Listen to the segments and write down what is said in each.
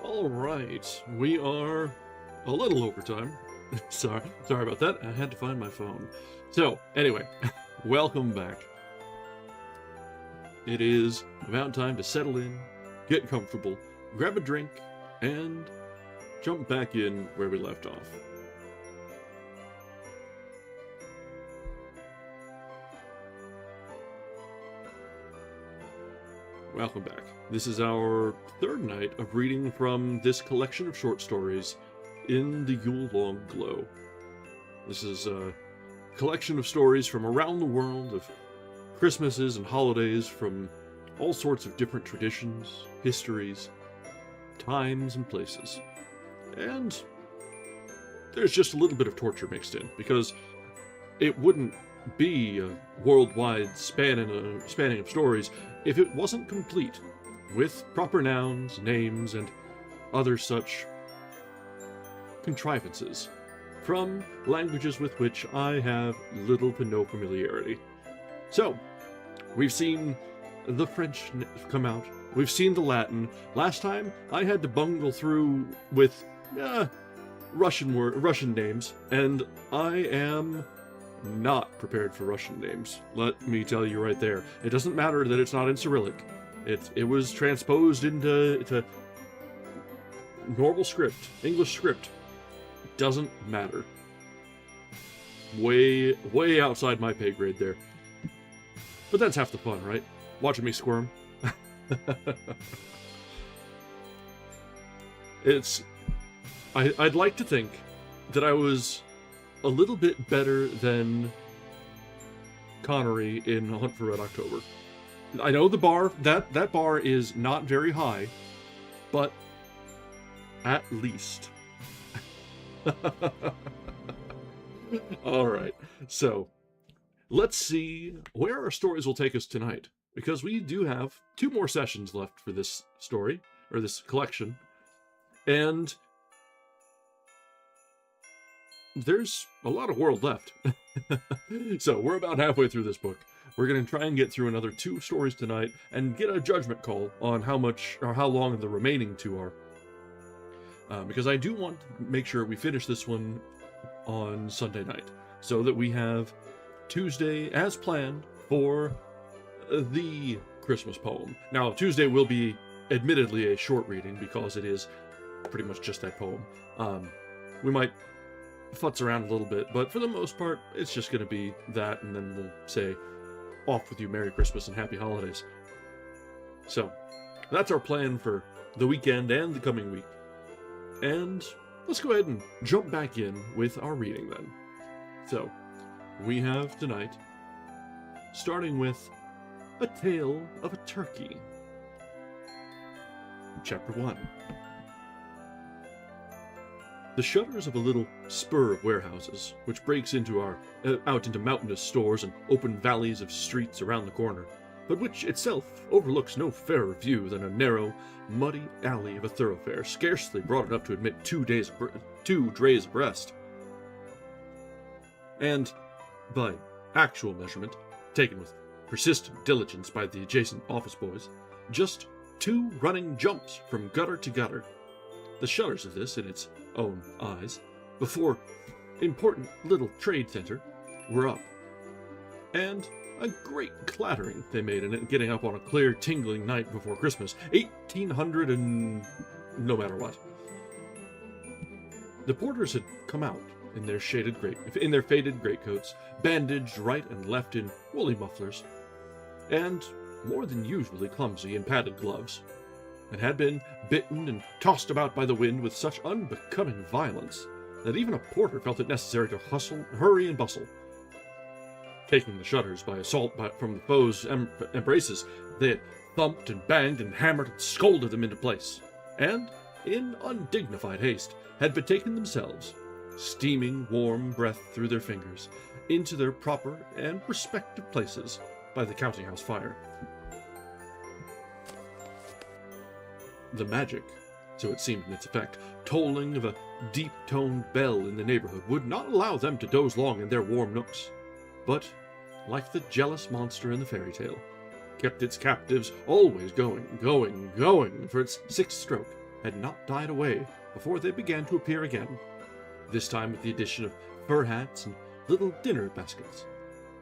All right, we are a little over time. Sorry about that. I had to find my phone. So, anyway, welcome back. It is about time to settle in, get comfortable, grab a drink, and jump back in where we left off. Welcome back. This is our third night of reading from this collection of short stories in the Yule-long glow. This is a collection of stories from around the world, of Christmases and holidays, from all sorts of different traditions, histories, times, and places. And there's just a little bit of torture mixed in, because it wouldn't be a worldwide spanning of stories if it wasn't complete with proper nouns, names, and other such contrivances from languages with which I have little to no familiarity. So, we've seen the French come out, we've seen the Latin. Last time, I had to bungle through with Russian names, and I am not prepared for Russian names. Let me tell you right there. It doesn't matter that it's not in Cyrillic. It was transposed into normal script, English script. Doesn't matter. Way outside my pay grade there. But that's half the fun, right? Watching me squirm. I'd like to think that I was a little bit better than Connery in Hunt for Red October. I know the bar, that bar is not very high, but at least. Alright, so let's see where our stories will take us tonight, because we do have 2 more sessions left for this story, or this collection, and there's a lot of world left. So we're about halfway through this book. We're going to try and get through another 2 stories tonight and get a judgment call on how much or how long the remaining 2 are. Because I do want to make sure we finish this one on Sunday night, so that we have Tuesday as planned for the Christmas poem. Now, Tuesday will be admittedly a short reading because it is pretty much just that poem. We might futz around a little bit, but for the most part, it's just going to be that, and then we'll say, off with you, Merry Christmas and Happy Holidays. So, that's our plan for the weekend and the coming week. And let's go ahead and jump back in with our reading then. So, we have tonight, starting with A Tale of a Turkey. Chapter 1. The shutters of a little spur of warehouses, which breaks out into mountainous stores and open valleys of streets around the corner, but which itself overlooks no fairer view than a narrow, muddy alley of a thoroughfare, scarcely broad enough to admit 2 drays abreast. And, by actual measurement, taken with persistent diligence by the adjacent office boys, just 2 running jumps from gutter to gutter. The shutters of this, in its own eyes, before important little trade center, were up. And a great clattering they made in it, getting up on a clear, tingling night before Christmas, 1800 and no matter what. The porters had come out in their faded greatcoats, bandaged right and left in woolly mufflers, and more than usually clumsy in padded gloves, and had been bitten and tossed about by the wind with such unbecoming violence that even a porter felt it necessary to hurry and bustle. Taking the shutters by assault from the foe's embraces, they had thumped and banged and hammered and scolded them into place, and, in undignified haste, had betaken themselves, steaming warm breath through their fingers, into their proper and respective places by the counting-house fire. The magic, so it seemed in its effect, tolling of a deep-toned bell in the neighborhood would not allow them to doze long in their warm nooks, but, like the jealous monster in the fairy tale, kept its captives always going for its 6th stroke, had not died away before they began to appear again, this time with the addition of fur hats and little dinner baskets,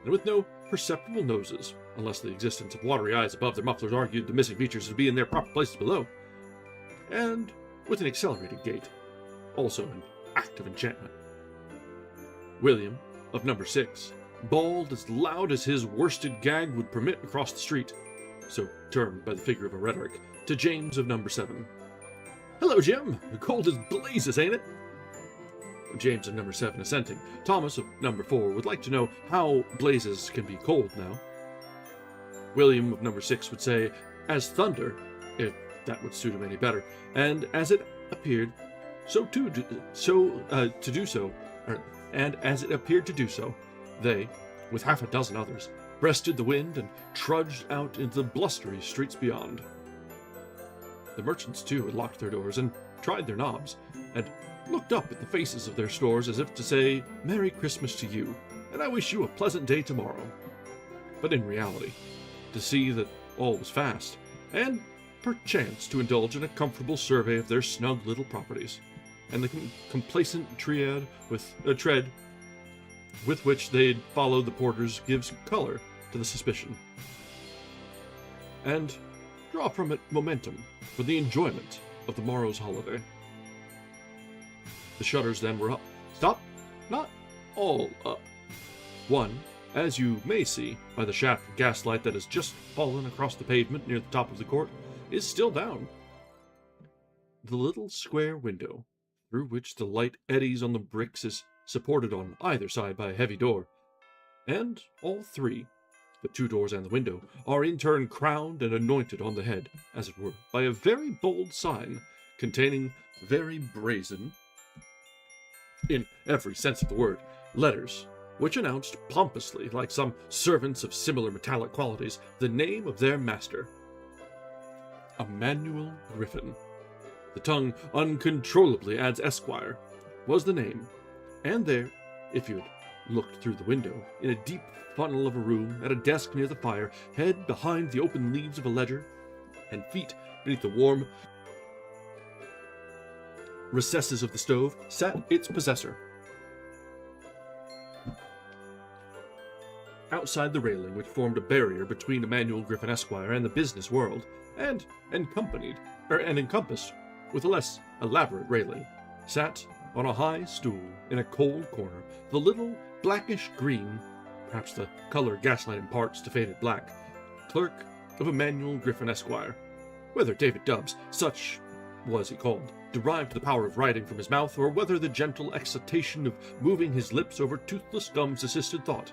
and with no perceptible noses, unless the existence of watery eyes above their mufflers argued the missing features would be in their proper places below, and with an accelerated gait, also an act of enchantment. William, of number 6, bawled as loud as his worsted gag would permit across the street, so termed by the figure of a rhetoric, to James of number 7. "Hello, Jim! Cold as blazes, ain't it?" James of number 7 assenting. Thomas of number 4 would like to know how blazes can be cold now. William of number 6 would say, "As thunder," if that would suit him any better, and as it appeared to do so, they, with half a dozen others, breasted the wind and trudged out into the blustery streets beyond. The merchants, too, had locked their doors and tried their knobs, and looked up at the faces of their stores as if to say, "Merry Christmas to you, and I wish you a pleasant day tomorrow." But in reality, to see that all was fast, and perchance to indulge in a comfortable survey of their snug little properties, and the complacent tread with which they'd followed the porters gives color to the suspicion, and draw from it momentum for the enjoyment of the morrow's holiday. The shutters then were up. Stop! Not all up. One, as you may see by the shaft of gaslight that has just fallen across the pavement near the top of the court, is still down. The little square window, through which the light eddies on the bricks, is supported on either side by a heavy door, and all three, the 2 doors and the window, are in turn crowned and anointed on the head, as it were, by a very bold sign, containing very brazen, in every sense of the word, letters, which announced pompously, like some servants of similar metallic qualities, the name of their master, Emmanuel Griffin. The tongue uncontrollably adds Esquire, was the name, and there, if you had looked through the window, in a deep funnel of a room, at a desk near the fire, head behind the open leaves of a ledger, and feet beneath the warm recesses of the stove, sat its possessor. Outside the railing which formed a barrier between Emmanuel Griffin Esquire and the business world, and encompassed with a less elaborate railing, sat on a high stool in a cold corner the little blackish green, perhaps the color gaslight imparts to faded black, clerk of Emmanuel Griffin Esquire, whether David Dubbs, such was he called, derived the power of writing from his mouth, or whether the gentle excitation of moving his lips over toothless gums assisted thought,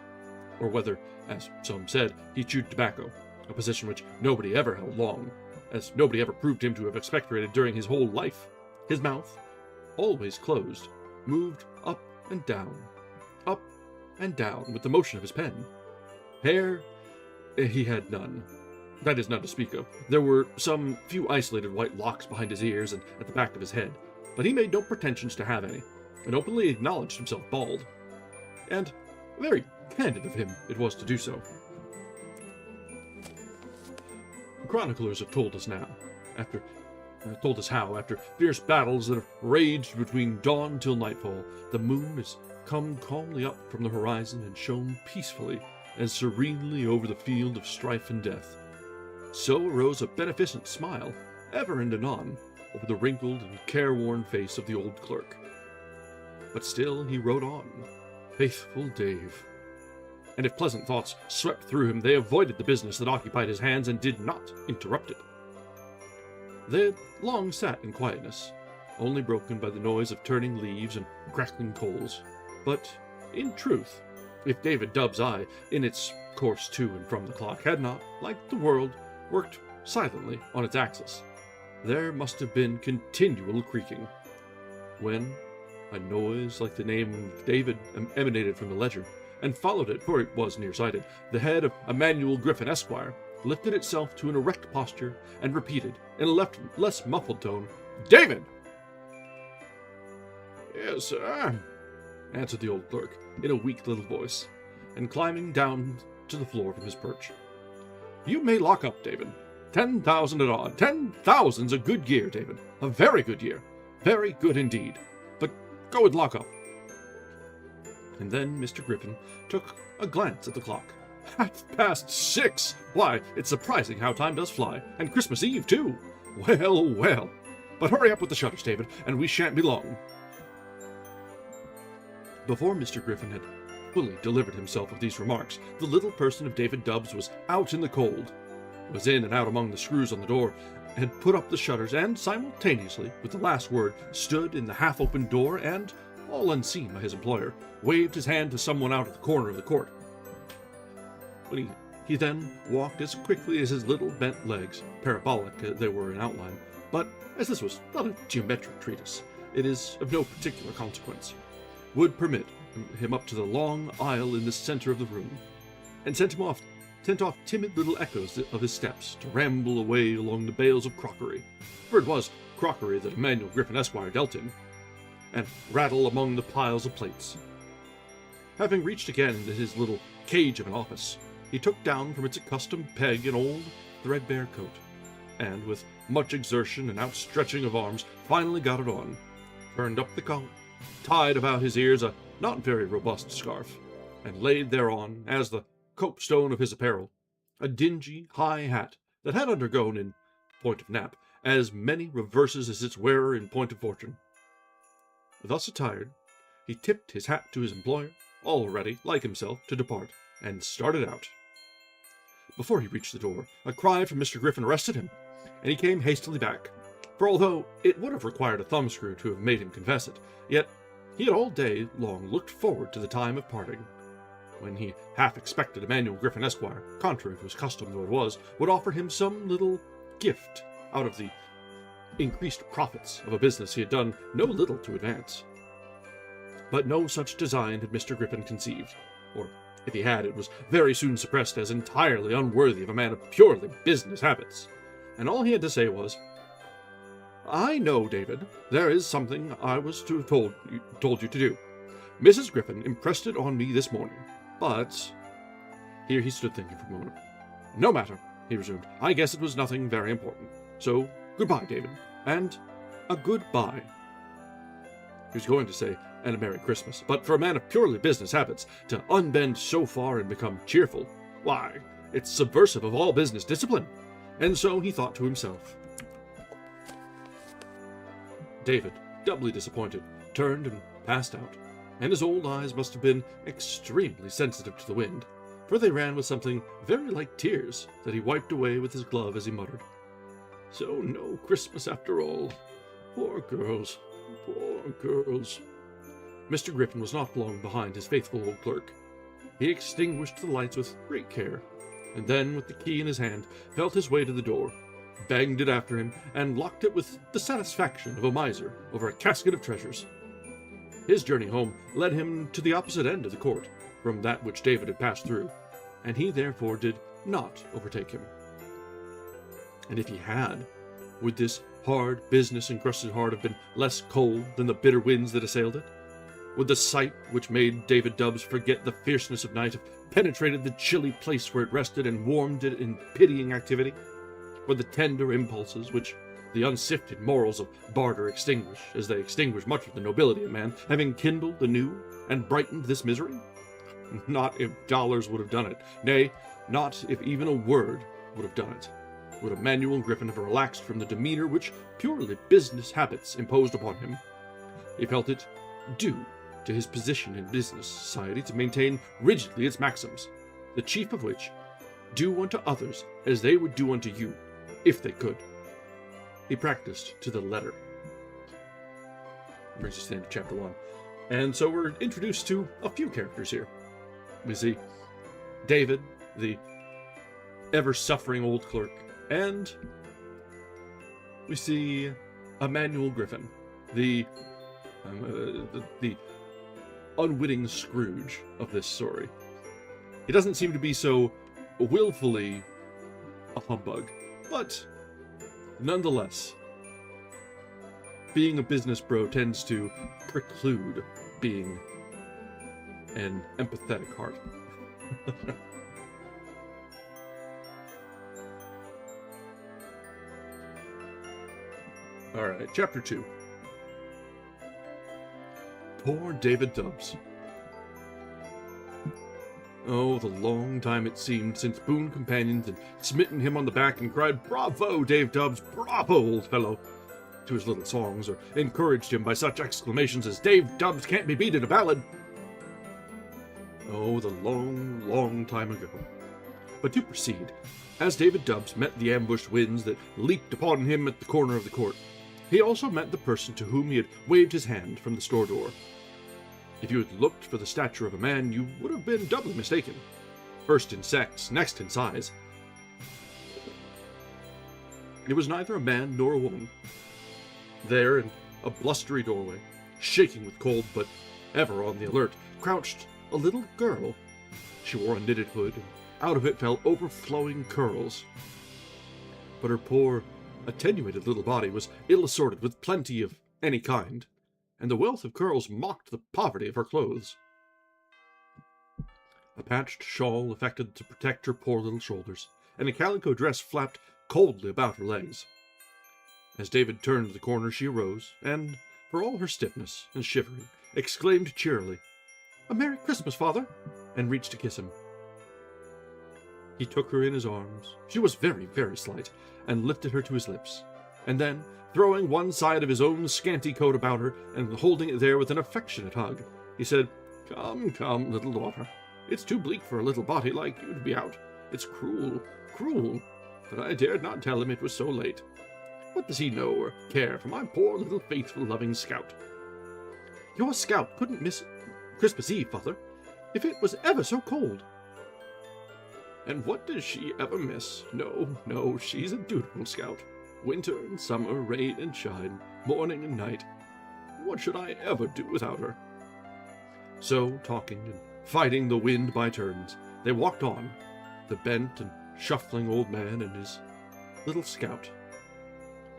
or whether, as some said, he chewed tobacco, a position which nobody ever held long, as nobody ever proved him to have expectorated during his whole life. His mouth, always closed, moved up and down with the motion of his pen. Hair, he had none. That is, none to speak of. There were some few isolated white locks behind his ears and at the back of his head, but he made no pretensions to have any, and openly acknowledged himself bald. And very candid of him it was to do so. Chroniclers have told us how, after fierce battles that have raged between dawn till nightfall, the moon has come calmly up from the horizon and shone peacefully and serenely over the field of strife and death. So arose a beneficent smile, ever and anon, over the wrinkled and careworn face of the old clerk. But still he wrote on, faithful Dave. And if pleasant thoughts swept through him, they avoided the business that occupied his hands and did not interrupt it. They had long sat in quietness, only broken by the noise of turning leaves and crackling coals. But, in truth, if David Dubb's eye, in its course to and from the clock, had not, like the world, worked silently on its axis, there must have been continual creaking, when a noise like the name of David emanated from the ledger, and followed it, for it was nearsighted. The head of Emmanuel Griffin Esquire lifted itself to an erect posture, and repeated, in a less muffled tone, "David!" "Yes, sir," answered the old clerk, in a weak little voice, and climbing down to the floor from his perch. "You may lock up, David, 10,000 and odd. 10,000's a good year, David. A very good year. Very good indeed. But go and lock up. And then Mr. Griffin took a glance at the clock. 6:30. Why, it's surprising how time does fly. And Christmas Eve, too. Well, well. But hurry up with the shutters, David, and we shan't be long. Before Mr. Griffin had fully delivered himself of these remarks, the little person of David Dubbs was out in the cold, was in and out among the screws on the door, had put up the shutters, and simultaneously, with the last word, stood in the half-open door and, all unseen by his employer, waved his hand to someone out at the corner of the court. When he then walked as quickly as his little bent legs, parabolic they were in outline, but as this was not a geometric treatise, it is of no particular consequence, would permit him up to the long aisle in the center of the room, and sent off timid little echoes of his steps to ramble away along the bales of crockery, for it was crockery that Emmanuel Griffin Esquire dealt in, and rattle among the piles of plates. Having reached again into his little cage of an office, he took down from its accustomed peg an old, threadbare coat, and with much exertion and outstretching of arms, finally got it on, turned up the collar, tied about his ears a not very robust scarf, and laid thereon, as the copestone of his apparel, a dingy, high hat that had undergone, in point of nap, as many reverses as its wearer in point of fortune. Thus attired, he tipped his hat to his employer, all ready, like himself, to depart, and started out. Before he reached the door, a cry from Mr. Griffin arrested him, and he came hastily back, for although it would have required a thumbscrew to have made him confess it, yet he had all day long looked forward to the time of parting, when he half expected Emmanuel Griffin Esquire, contrary to his custom though it was, would offer him some little gift out of the increased profits of a business he had done no little to advance. But no such design had Mr. Griffin conceived, or if he had, it was very soon suppressed as entirely unworthy of a man of purely business habits, and all he had to say was, "I know, David, there is something I was to have told you to do. Mrs. Griffin impressed it on me this morning, but—" Here he stood thinking for a moment. "No matter," he resumed. "I guess it was nothing very important. So, goodbye, David, and a goodbye." He was going to say, "and a Merry Christmas," but for a man of purely business habits to unbend so far and become cheerful, why, it's subversive of all business discipline. And so he thought to himself. David, doubly disappointed, turned and passed out, and his old eyes must have been extremely sensitive to the wind, for they ran with something very like tears that he wiped away with his glove as he muttered, "So no Christmas after all. Poor girls, poor girls." Mr. Griffin was not long behind his faithful old clerk. He extinguished the lights with great care, and then, with the key in his hand, felt his way to the door, banged it after him, and locked it with the satisfaction of a miser over a casket of treasures. His journey home led him to the opposite end of the court from that which David had passed through, and he therefore did not overtake him. And if he had, would this hard, business-encrusted heart have been less cold than the bitter winds that assailed it? Would the sight which made David Dubbs forget the fierceness of night have penetrated the chilly place where it rested and warmed it in pitying activity? Would the tender impulses which the unsifted morals of barter extinguish, as they extinguish much of the nobility of man, have enkindled anew and brightened this misery? Not if dollars would have done it. Nay, not if even a word would have done it. Would Emmanuel Griffin have relaxed from the demeanor which purely business habits imposed upon him. He felt it due to his position in business society to maintain rigidly its maxims, the chief of which, do unto others as they would do unto you, if they could. He practiced to the letter. Brings us to the end of chapter 1. And so we're introduced to a few characters here. We see David, the ever-suffering old clerk, and we see Emmanuel Griffin, the unwitting Scrooge of this story. He doesn't seem to be so willfully a humbug, but nonetheless, being a business bro tends to preclude being an empathetic heart. All right, Chapter 2. Poor David Dubbs. Oh, the long time it seemed since boon companions had smitten him on the back and cried, "Bravo, Dave Dubbs! Bravo, old fellow!" to his little songs, or encouraged him by such exclamations as, "Dave Dubbs can't be beat in a ballad!" Oh, the long, long time ago. But to proceed, as David Dubbs met the ambushed winds that leaped upon him at the corner of the court, he also met the person to whom he had waved his hand from the store door. If you had looked for the stature of a man, you would have been doubly mistaken. First in sex, next in size. It was neither a man nor a woman. There, in a blustery doorway, shaking with cold but ever on the alert, crouched a little girl. She wore a knitted hood, and out of it fell overflowing curls. But her poor, attenuated little body was ill-assorted with plenty of any kind, and the wealth of curls mocked the poverty of her clothes. A patched shawl affected to protect her poor little shoulders, and a calico dress flapped coldly about her legs. As David turned the corner, she arose, and, for all her stiffness and shivering, exclaimed cheerily, "A Merry Christmas, Father!" and reached to kiss him. He took her in his arms. She was very, very slight, and lifted her to his lips, and then, throwing one side of his own scanty coat about her, and holding it there with an affectionate hug, he said, "Come, come, little daughter. It's too bleak for a little body like you to be out. It's cruel, cruel. But I dared not tell him it was so late. What does he know or care for my poor little faithful, loving Scout? Your Scout couldn't miss Christmas Eve, Father, if it was ever so cold." "And what does she ever miss? No, no, she's a dutiful Scout. Winter and summer, rain and shine, morning and night. What should I ever do without her?" So, talking and fighting the wind by turns, they walked on, the bent and shuffling old man and his little Scout,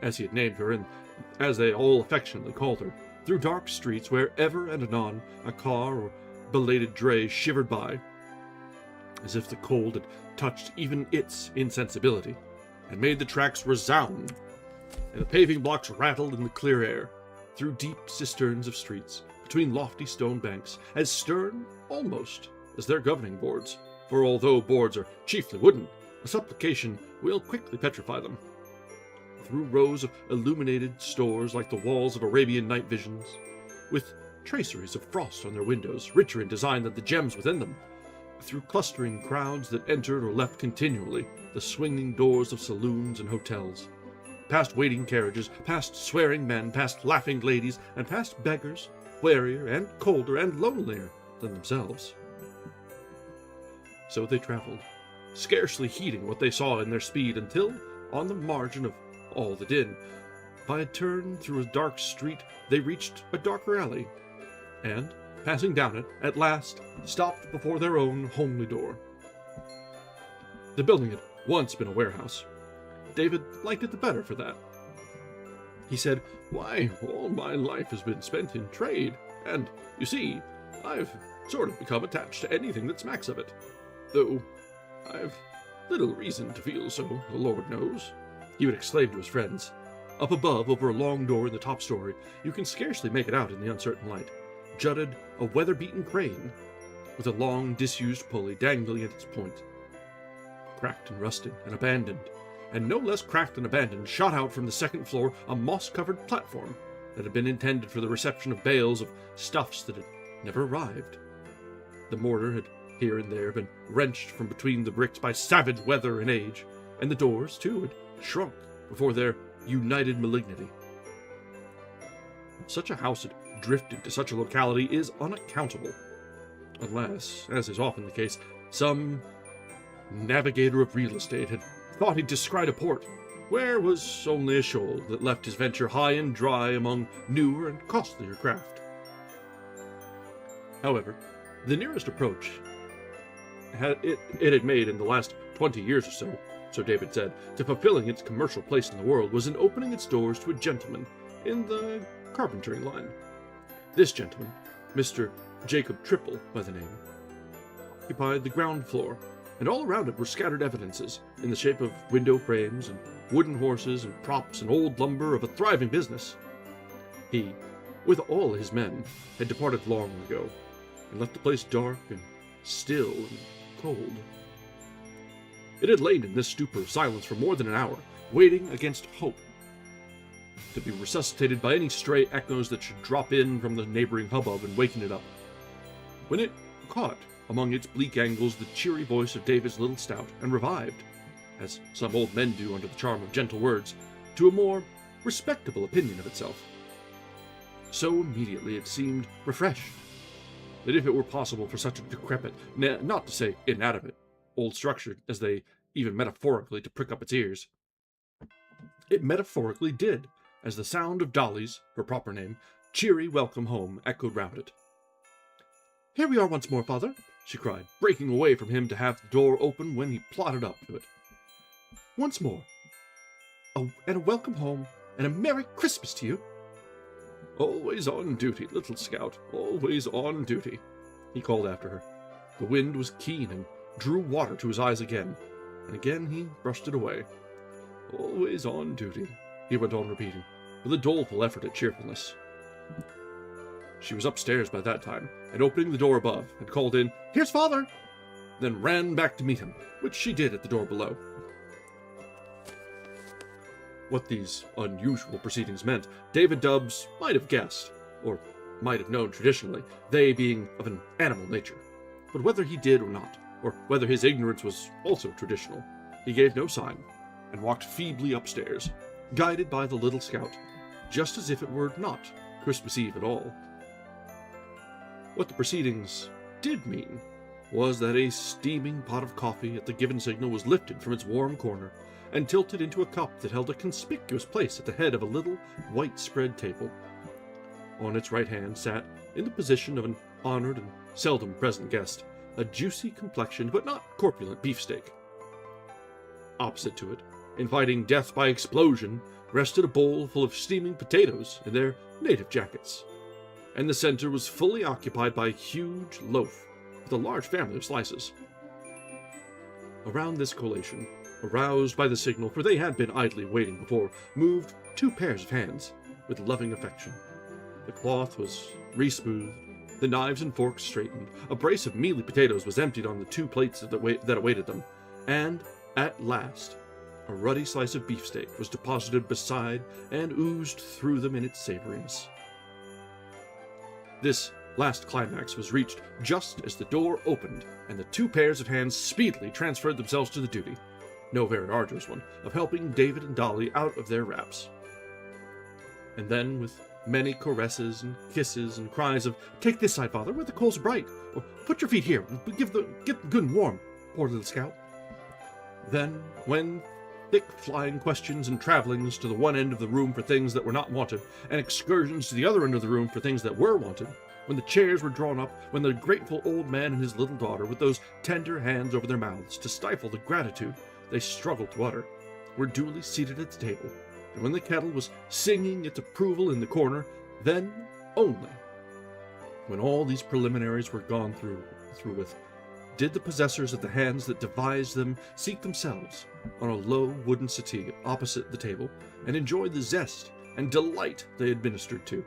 as he had named her, and as they all affectionately called her, through dark streets where ever and anon a car or belated dray shivered by, as if the cold had touched even its insensibility, and made the tracks resound, and the paving blocks rattled in the clear air, through deep cisterns of streets, between lofty stone banks, as stern, almost, as their governing boards, for although boards are chiefly wooden, a supplication will quickly petrify them, through rows of illuminated stores like the walls of Arabian night visions, with traceries of frost on their windows, richer in design than the gems within them, through clustering crowds that entered or left continually the swinging doors of saloons and hotels, past waiting carriages, past swearing men, past laughing ladies, and past beggars, wearier and colder and lonelier than themselves. So they traveled, scarcely heeding what they saw in their speed, until, on the margin of all the din, by a turn through a dark street, they reached a darker alley, and, passing down it, at last stopped before their own homely door. The building had once been a warehouse. David liked it the better for that. He said, "Why, all my life has been spent in trade, and, you see, I've sort of become attached to anything that smacks of it. Though I've little reason to feel so, the Lord knows," he would exclaim to his friends. Up above, over a long door in the top story, you can scarcely make it out in the uncertain light, jutted a weather-beaten crane, with a long, disused pulley dangling at its point. Cracked and rusted and abandoned, and no less cracked and abandoned, shot out from the second floor a moss-covered platform that had been intended for the reception of bales of stuffs that had never arrived. The mortar had here and there been wrenched from between the bricks by savage weather and age, and the doors, too, had shrunk before their united malignity. Such a house had drifted to such a locality is unaccountable, unless, as is often the case, some navigator of real estate had thought he'd descried a port, where was only a shoal that left his venture high and dry among newer and costlier craft. However, the nearest approach it had made in the last 20 years or so, so David said, to fulfilling its commercial place in the world was in opening its doors to a gentleman in the carpentering line. This gentleman, Mr. Jacob Triple by the name, occupied the ground floor, and all around it were scattered evidences in the shape of window frames and wooden horses and props and old lumber of a thriving business. He, with all his men, had departed long ago, and left the place dark and still and cold. It had lain in this stupor of silence for more than an hour, waiting against hope, to be resuscitated by any stray echoes that should drop in from the neighboring hubbub and waken it up. When it caught among its bleak angles the cheery voice of David's little scout, and revived, as some old men do under the charm of gentle words, to a more respectable opinion of itself. So immediately it seemed refreshed, that if it were possible for such a decrepit, not to say inanimate, old structure as they even metaphorically to prick up its ears, it metaphorically did, as the sound of Dolly's, her proper name, cheery welcome home echoed round it. "Here we are once more, father," she cried, breaking away from him to have the door open when he plodded up to it. "Once more. And a welcome home, and a Merry Christmas to you." "Always on duty, little scout, always on duty," he called after her. The wind was keen and drew water to his eyes again, and again he brushed it away. "Always on duty," he went on repeating, with a doleful effort at cheerfulness. She was upstairs by that time, and opening the door above, had called in, "Here's father!" then ran back to meet him, which she did at the door below. What these unusual proceedings meant, David Dubbs might have guessed, or might have known traditionally, they being of an animal nature. But whether he did or not, or whether his ignorance was also traditional, he gave no sign, and walked feebly upstairs, guided by the little scout, just as if it were not Christmas Eve at all. What the proceedings did mean was that a steaming pot of coffee at the given signal was lifted from its warm corner and tilted into a cup that held a conspicuous place at the head of a little white spread table. On its right hand sat, in the position of an honored and seldom present guest, a juicy complexioned but not corpulent beefsteak. Opposite to it, inviting death by explosion, rested a bowl full of steaming potatoes in their native jackets, and the center was fully occupied by a huge loaf with a large family of slices. Around this collation, aroused by the signal, for they had been idly waiting before, moved two pairs of hands with loving affection. The cloth was re-smoothed, the knives and forks straightened, a brace of mealy potatoes was emptied on the two plates that awaited them, and, at last, a ruddy slice of beefsteak was deposited beside and oozed through them in its savoriness. This last climax was reached just as the door opened, and the two pairs of hands speedily transferred themselves to the duty, no very arduous one, of helping David and Dolly out of their wraps. And then, with many caresses and kisses and cries of, "Take this side, father, where the coals are bright," or "Put your feet here, get them good and warm, poor little scout." Then, when thick flying questions and travellings to the one end of the room for things that were not wanted, and excursions to the other end of the room for things that were wanted, when the chairs were drawn up, when the grateful old man and his little daughter, with those tender hands over their mouths to stifle the gratitude they struggled to utter, were duly seated at the table, and when the kettle was singing its approval in the corner, then only, when all these preliminaries were gone through with, did the possessors of the hands that devised them seat themselves on a low wooden settee opposite the table, and enjoy the zest and delight they had ministered to.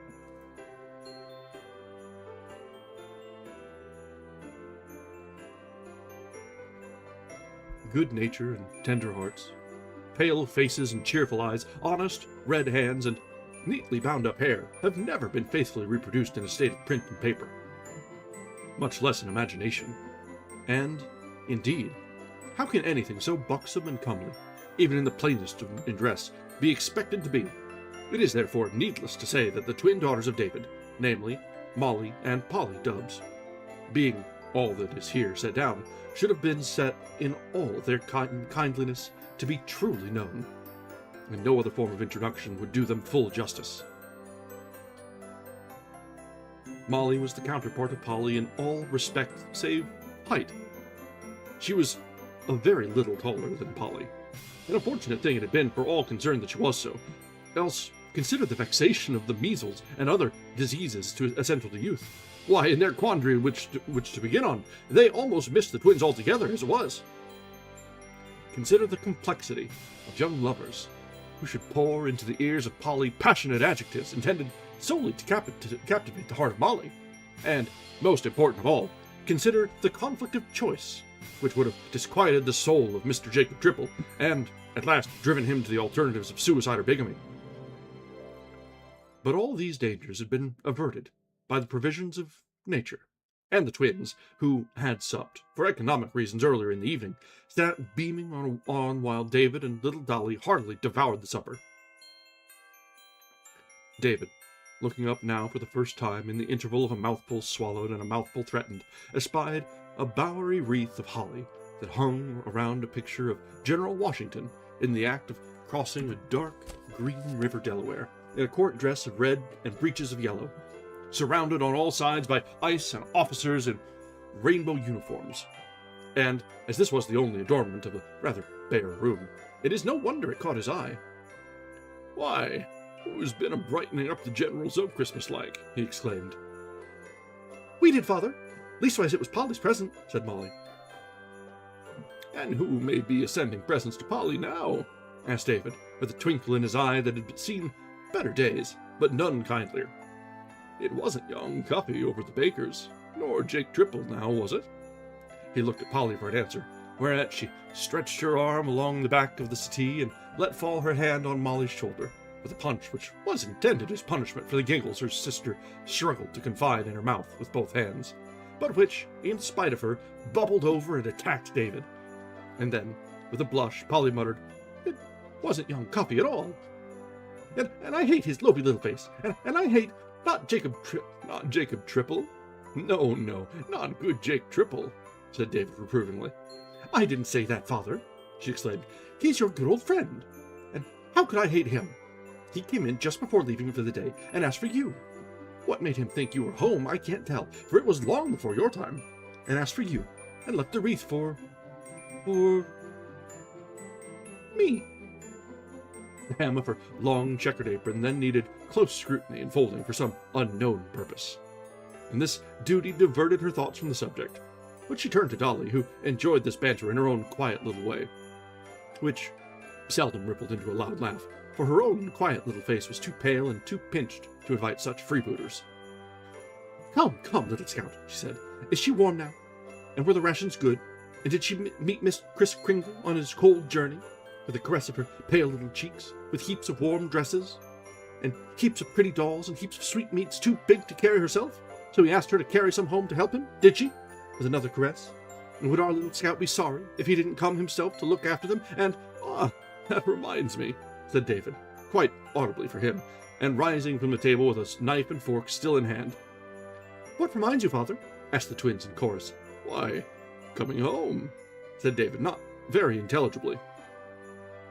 Good nature and tender hearts, pale faces and cheerful eyes, honest red hands, and neatly bound-up hair have never been faithfully reproduced in a state of print and paper, much less in imagination. And, indeed, how can anything so buxom and comely, even in the plainest in dress, be expected to be? It is therefore needless to say that the twin daughters of David, namely Molly and Polly Dubbs, being all that is here set down, should have been set in all their kindliness to be truly known, and no other form of introduction would do them full justice. Molly was the counterpart of Polly in all respects save height. She was a very little taller than Polly. An unfortunate thing it had been for all concerned that she was so. Else, consider the vexation of the measles and other diseases essential to youth. Why, in their quandary which to begin on, they almost missed the twins altogether as it was, consider the complexity of young lovers who should pour into the ears of Polly passionate adjectives intended solely to captivate the heart of Molly. And, most important of all, consider the conflict of choice, which would have disquieted the soul of Mr. Jacob Tripple, and, at last, driven him to the alternatives of suicide or bigamy. But all these dangers had been averted by the provisions of nature, and the twins, who had supped, for economic reasons earlier in the evening, sat beaming on while David and little Dolly heartily devoured the supper. David, looking up now for the first time in the interval of a mouthful swallowed and a mouthful threatened, espied a bowery wreath of holly that hung around a picture of General Washington in the act of crossing a dark green river Delaware, in a court dress of red and breeches of yellow, surrounded on all sides by ice and officers in rainbow uniforms. And, as this was the only adornment of a rather bare room, it is no wonder it caught his eye. "Why, who's been a-brightening up the general so Christmas-like?" he exclaimed. "We did, father. Leastwise it was Polly's present," said Molly. "And who may be sending presents to Polly now?" asked David, with a twinkle in his eye that had seen better days, but none kindlier. "It wasn't young Cuffy over the baker's, nor Jake Tripple now, was it?" He looked at Polly for an answer, whereat she stretched her arm along the back of the settee and let fall her hand on Molly's shoulder, with a punch which was intended as punishment for the giggles her sister struggled to confine in her mouth with both hands, but which, in spite of her, bubbled over and attacked David. And then, with a blush, Polly muttered, "It wasn't young Cuffy at all. And I hate his lopey little face, and I hate not Jacob Tripple. No, not good Jake Tripple," said David reprovingly. "I didn't say that, father," she exclaimed. "He's your good old friend. And how could I hate him? He came in just before leaving for the day and asked for you. What made him think you were home, I can't tell, for it was long before your time, and asked for you, and left the wreath for me." The hem of her long checkered apron then needed close scrutiny and folding for some unknown purpose, and this duty diverted her thoughts from the subject. But she turned to Dolly, who enjoyed this banter in her own quiet little way, which seldom rippled into a loud laugh, for her own quiet little face was too pale and too pinched to invite such freebooters. Come, little scout," she said. "Is she warm now? And were the rations good? And did she meet Miss Kris Kringle on his cold journey, with a caress of her pale little cheeks, with heaps of warm dresses, and heaps of pretty dolls, and heaps of sweetmeats too big to carry herself, so he asked her to carry some home to help him, did she?" with another caress. "And would our little scout be sorry if he didn't come himself to look after them? And, that reminds me," said David, quite audibly for him, and rising from the table with a knife and fork still in hand. "What reminds you, father?" asked the twins in chorus. "Why, coming home," said David, not very intelligibly.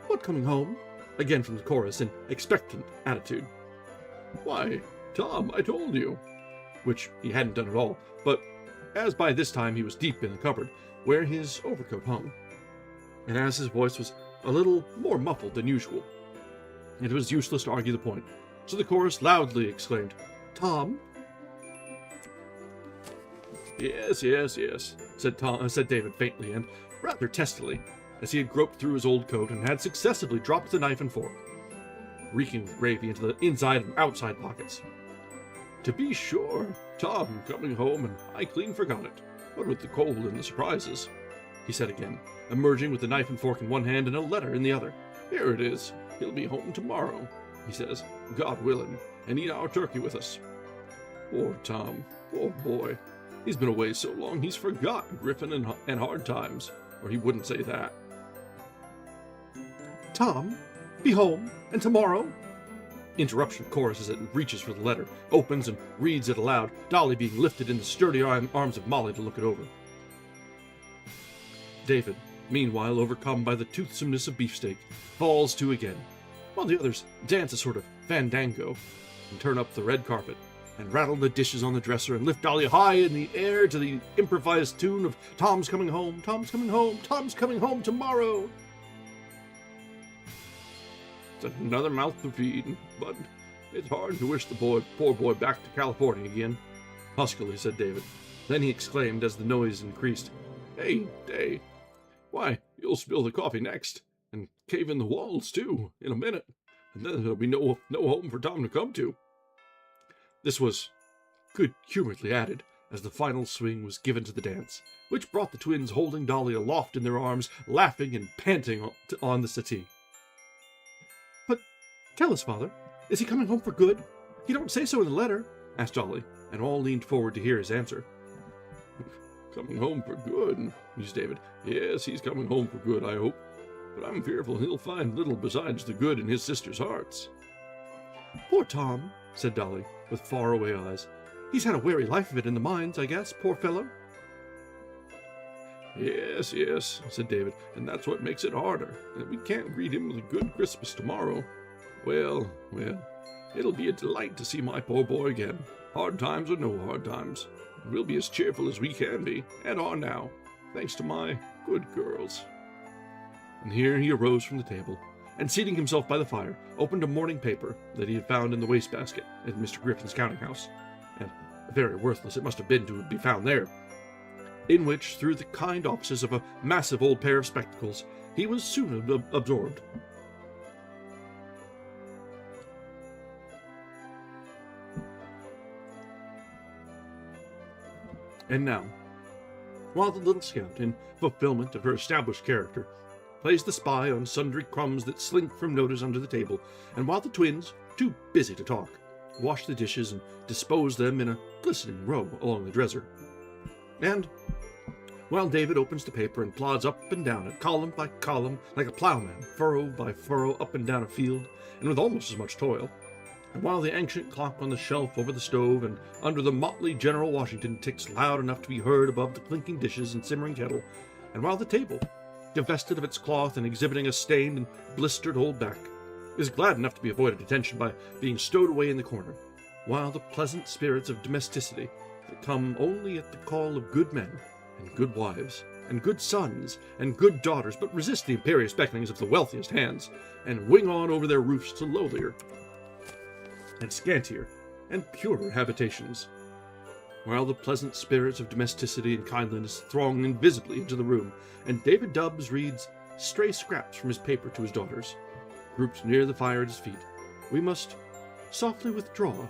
"What coming home?" again from the chorus in expectant attitude. "Why, Tom, I told you," which he hadn't done at all, but as by this time he was deep in the cupboard, where his overcoat hung, and as his voice was a little more muffled than usual, it was useless to argue the point, so the chorus loudly exclaimed, "Tom?" "Yes," said David faintly and rather testily, as he had groped through his old coat and had successively dropped the knife and fork, reeking with gravy, into the inside and outside pockets. "To be sure, Tom coming home, and I clean forgot it. What with the cold and the surprises," he said again, emerging with the knife and fork in one hand and a letter in the other. "Here it is. He'll be home tomorrow, he says, God willing, and eat our turkey with us. Poor Tom, poor boy. He's been away so long he's forgot Griffin and hard times, or he wouldn't say that." "Tom, be home, and tomorrow?" Interruption chorus as it reaches for the letter, opens and reads it aloud, Dolly being lifted in the sturdy arms of Molly to look it over. David, meanwhile overcome by the toothsomeness of beefsteak, falls to again, while the others dance a sort of fandango, and turn up the red carpet, and rattle the dishes on the dresser, and lift Dolly high in the air to the improvised tune of "Tom's coming home, Tom's coming home, Tom's coming home tomorrow." "It's another mouth to feed, but it's hard to wish the poor boy back to California again," huskily said David. Then he exclaimed as the noise increased, "Hey, Day, why, You'll spill the coffee next, and cave in the walls, too, in a minute, and then there'll be no home for Tom to come to." This was good-humoredly added, as the final swing was given to the dance, which brought the twins holding Dolly aloft in their arms, laughing and panting on the settee. "But tell us, Father, is he coming home for good? You don't say so in the letter," asked Dolly, and all leaned forward to hear his answer. "Coming home for good," mused David. "Yes, he's coming home for good, I hope. But I'm fearful he'll find little besides the good in his sisters' hearts." "Poor Tom," said Dolly, with far-away eyes. "He's had a weary life of it in the mines, I guess, poor fellow." Yes, yes," said David, "and that's what makes it harder, that we can't greet him with a good Christmas tomorrow. Well, it'll be a delight to see my poor boy again, hard times or no hard times. We'll be as cheerful as we can be, and are now, thanks to my good girls." And here he arose from the table, and seating himself by the fire, opened a morning paper that he had found in the wastebasket at Mr. Griffin's counting house, and very worthless it must have been to be found there, in which, through the kind offices of a massive old pair of spectacles, he was soon absorbed. And now, while the little scout, in fulfillment of her established character, plays the spy on sundry crumbs that slink from notice under the table, and while the twins, too busy to talk, wash the dishes and dispose them in a glistening row along the dresser, and while David opens the paper and plods up and down it, column by column, like a plowman, furrow by furrow, up and down a field, and with almost as much toil, and while the ancient clock on the shelf over the stove and under the motley General Washington ticks loud enough to be heard above the clinking dishes and simmering kettle, and while the table, divested of its cloth and exhibiting a stained and blistered old back, is glad enough to be avoided attention by being stowed away in the corner, while the pleasant spirits of domesticity that come only at the call of good men and good wives and good sons and good daughters, but resist the imperious beckonings of the wealthiest hands, and wing on over their roofs to lowlier and scantier and purer habitations, while the pleasant spirits of domesticity and kindliness throng invisibly into the room, and David Dubbs reads stray scraps from his paper to his daughters, grouped near the fire at his feet, we must softly withdraw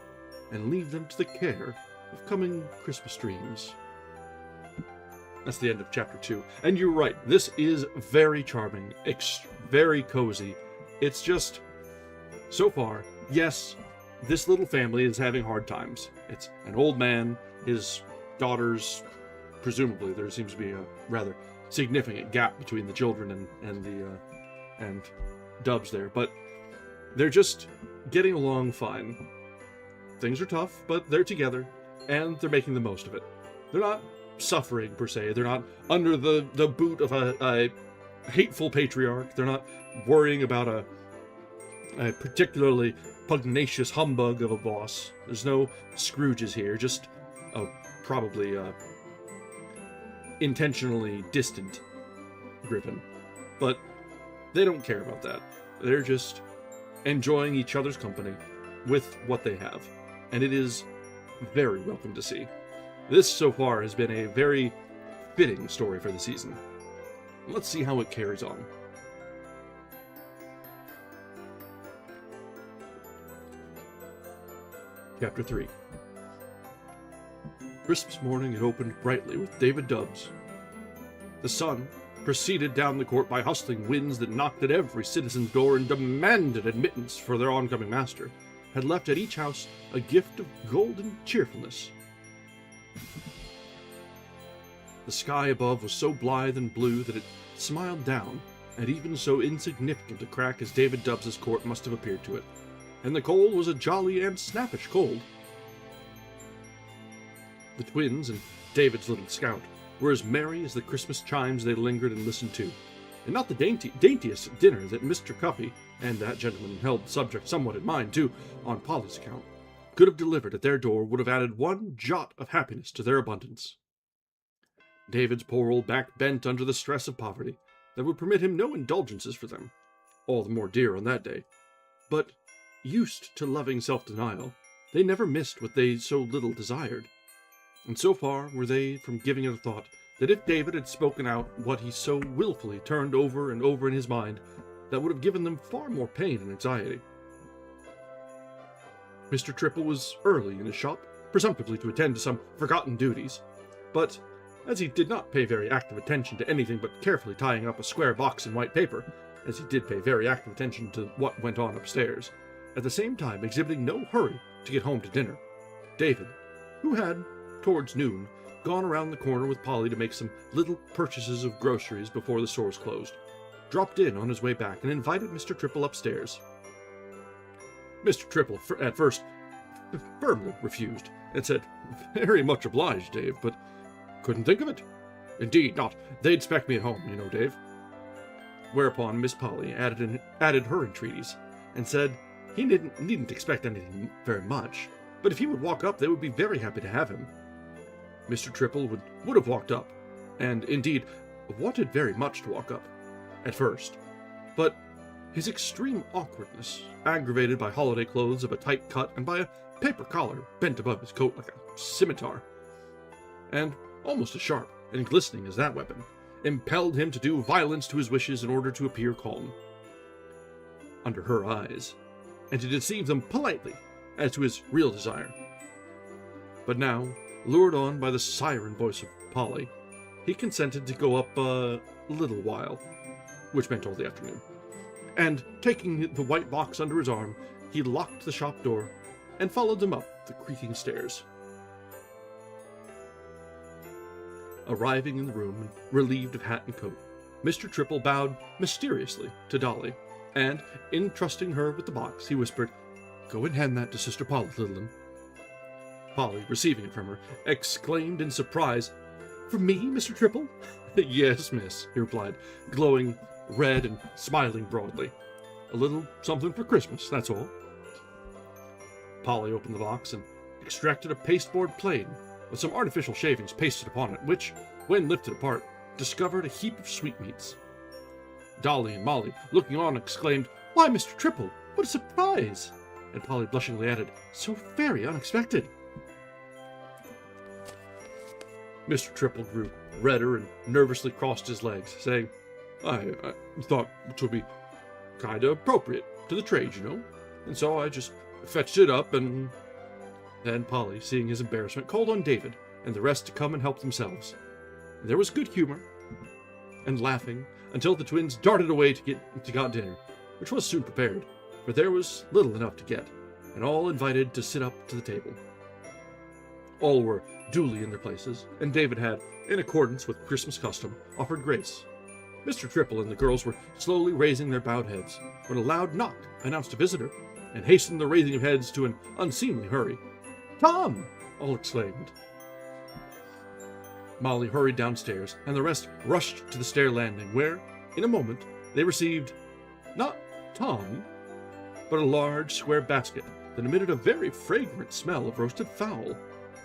and leave them to the care of coming Christmas dreams. That's the end of chapter 2. And you're right, this is very charming, very cozy. It's just, so far, yes, this little family is having hard times. It's an old man, his daughters, presumably there seems to be a rather significant gap between the children and Dubs there, but they're just getting along fine. Things are tough, but they're together, and they're making the most of it. They're not suffering, per se. They're not under the boot of a hateful patriarch. They're not worrying about a particularly pugnacious humbug of a boss. There's no Scrooges here, just probably intentionally distant Griffin. But they don't care about that. They're just enjoying each other's company with what they have. And it is very welcome to see. This, so far, has been a very fitting story for the season. Let's see how it carries on. Chapter 3. Christmas morning it opened brightly with David Dubbs. The sun, preceded down the court by hustling winds that knocked at every citizen's door and demanded admittance for their oncoming master, had left at each house a gift of golden cheerfulness. The sky above was so blithe and blue that it smiled down at even so insignificant a crack as David Dubbs's court must have appeared to it, and the cold was a jolly and snappish cold. The twins and David's little scout were as merry as the Christmas chimes they lingered and listened to, and not the daintiest dinner that Mr. Cuffy, and that gentleman held the subject somewhat in mind too, on Polly's account, could have delivered at their door would have added one jot of happiness to their abundance. David's poor old back bent under the stress of poverty that would permit him no indulgences for them, all the more dear on that day, but, used to loving self-denial, they never missed what they so little desired, and so far were they from giving it a thought that if David had spoken out what he so willfully turned over and over in his mind, that would have given them far more pain and anxiety. Mr. Triple was early in his shop, presumptively to attend to some forgotten duties, but as he did not pay very active attention to anything but carefully tying up a square box in white paper, as he did pay very active attention to what went on upstairs, at the same time exhibiting no hurry to get home to dinner, David, who had, towards noon, gone around the corner with Polly to make some little purchases of groceries before the stores closed, dropped in on his way back and invited Mr. Triple upstairs. Mr. Triple, at first, firmly refused, and said, "Very much obliged, Dave, but couldn't think of it. Indeed not. They'd expect me at home, you know, Dave." Whereupon Miss Polly added her entreaties, and said he needn't expect anything very much, but if he would walk up, they would be very happy to have him. Mr. Triple would have walked up, and indeed wanted very much to walk up, at first, but his extreme awkwardness, aggravated by holiday clothes of a tight cut and by a paper collar bent above his coat like a scimitar, and almost as sharp and glistening as that weapon, impelled him to do violence to his wishes in order to appear calm under her eyes, and to deceive them politely as to his real desire. But now, lured on by the siren voice of Polly, he consented to go up a little while, which meant all the afternoon, and taking the white box under his arm, he locked the shop door and followed them up the creaking stairs. Arriving in the room, relieved of hat and coat, Mr. Triple bowed mysteriously to Dolly, and, entrusting her with the box, he whispered, "Go and hand that to Sister Polly, little 'un." Polly, receiving it from her, exclaimed in surprise, "For me, Mr. Triple?" "Yes, miss," he replied, glowing red and smiling broadly. "A little something for Christmas, that's all." Polly opened the box and extracted a pasteboard plate with some artificial shavings pasted upon it, which, when lifted apart, discovered a heap of sweetmeats. Dolly and Molly, looking on, exclaimed, "Why, Mr. Triple, what a surprise!" And Polly blushingly added, "So very unexpected." Mr. Triple grew redder and nervously crossed his legs, saying, I thought it would be kind of appropriate to the trade, you know, and so I just fetched it up and..." Then Polly, seeing his embarrassment, called on David and the rest to come and help themselves. And there was good humor and laughing until the twins darted away to get dinner, which was soon prepared, for there was little enough to get, and all invited to sit up to the table. All were duly in their places, and David had, in accordance with Christmas custom, offered grace. Mr. Triple and the girls were slowly raising their bowed heads, when a loud knock announced a visitor, and hastened the raising of heads to an unseemly hurry. "Tom!" all exclaimed. Molly hurried downstairs, and the rest rushed to the stair landing, where, in a moment, they received, not Tom, but a large square basket that emitted a very fragrant smell of roasted fowl,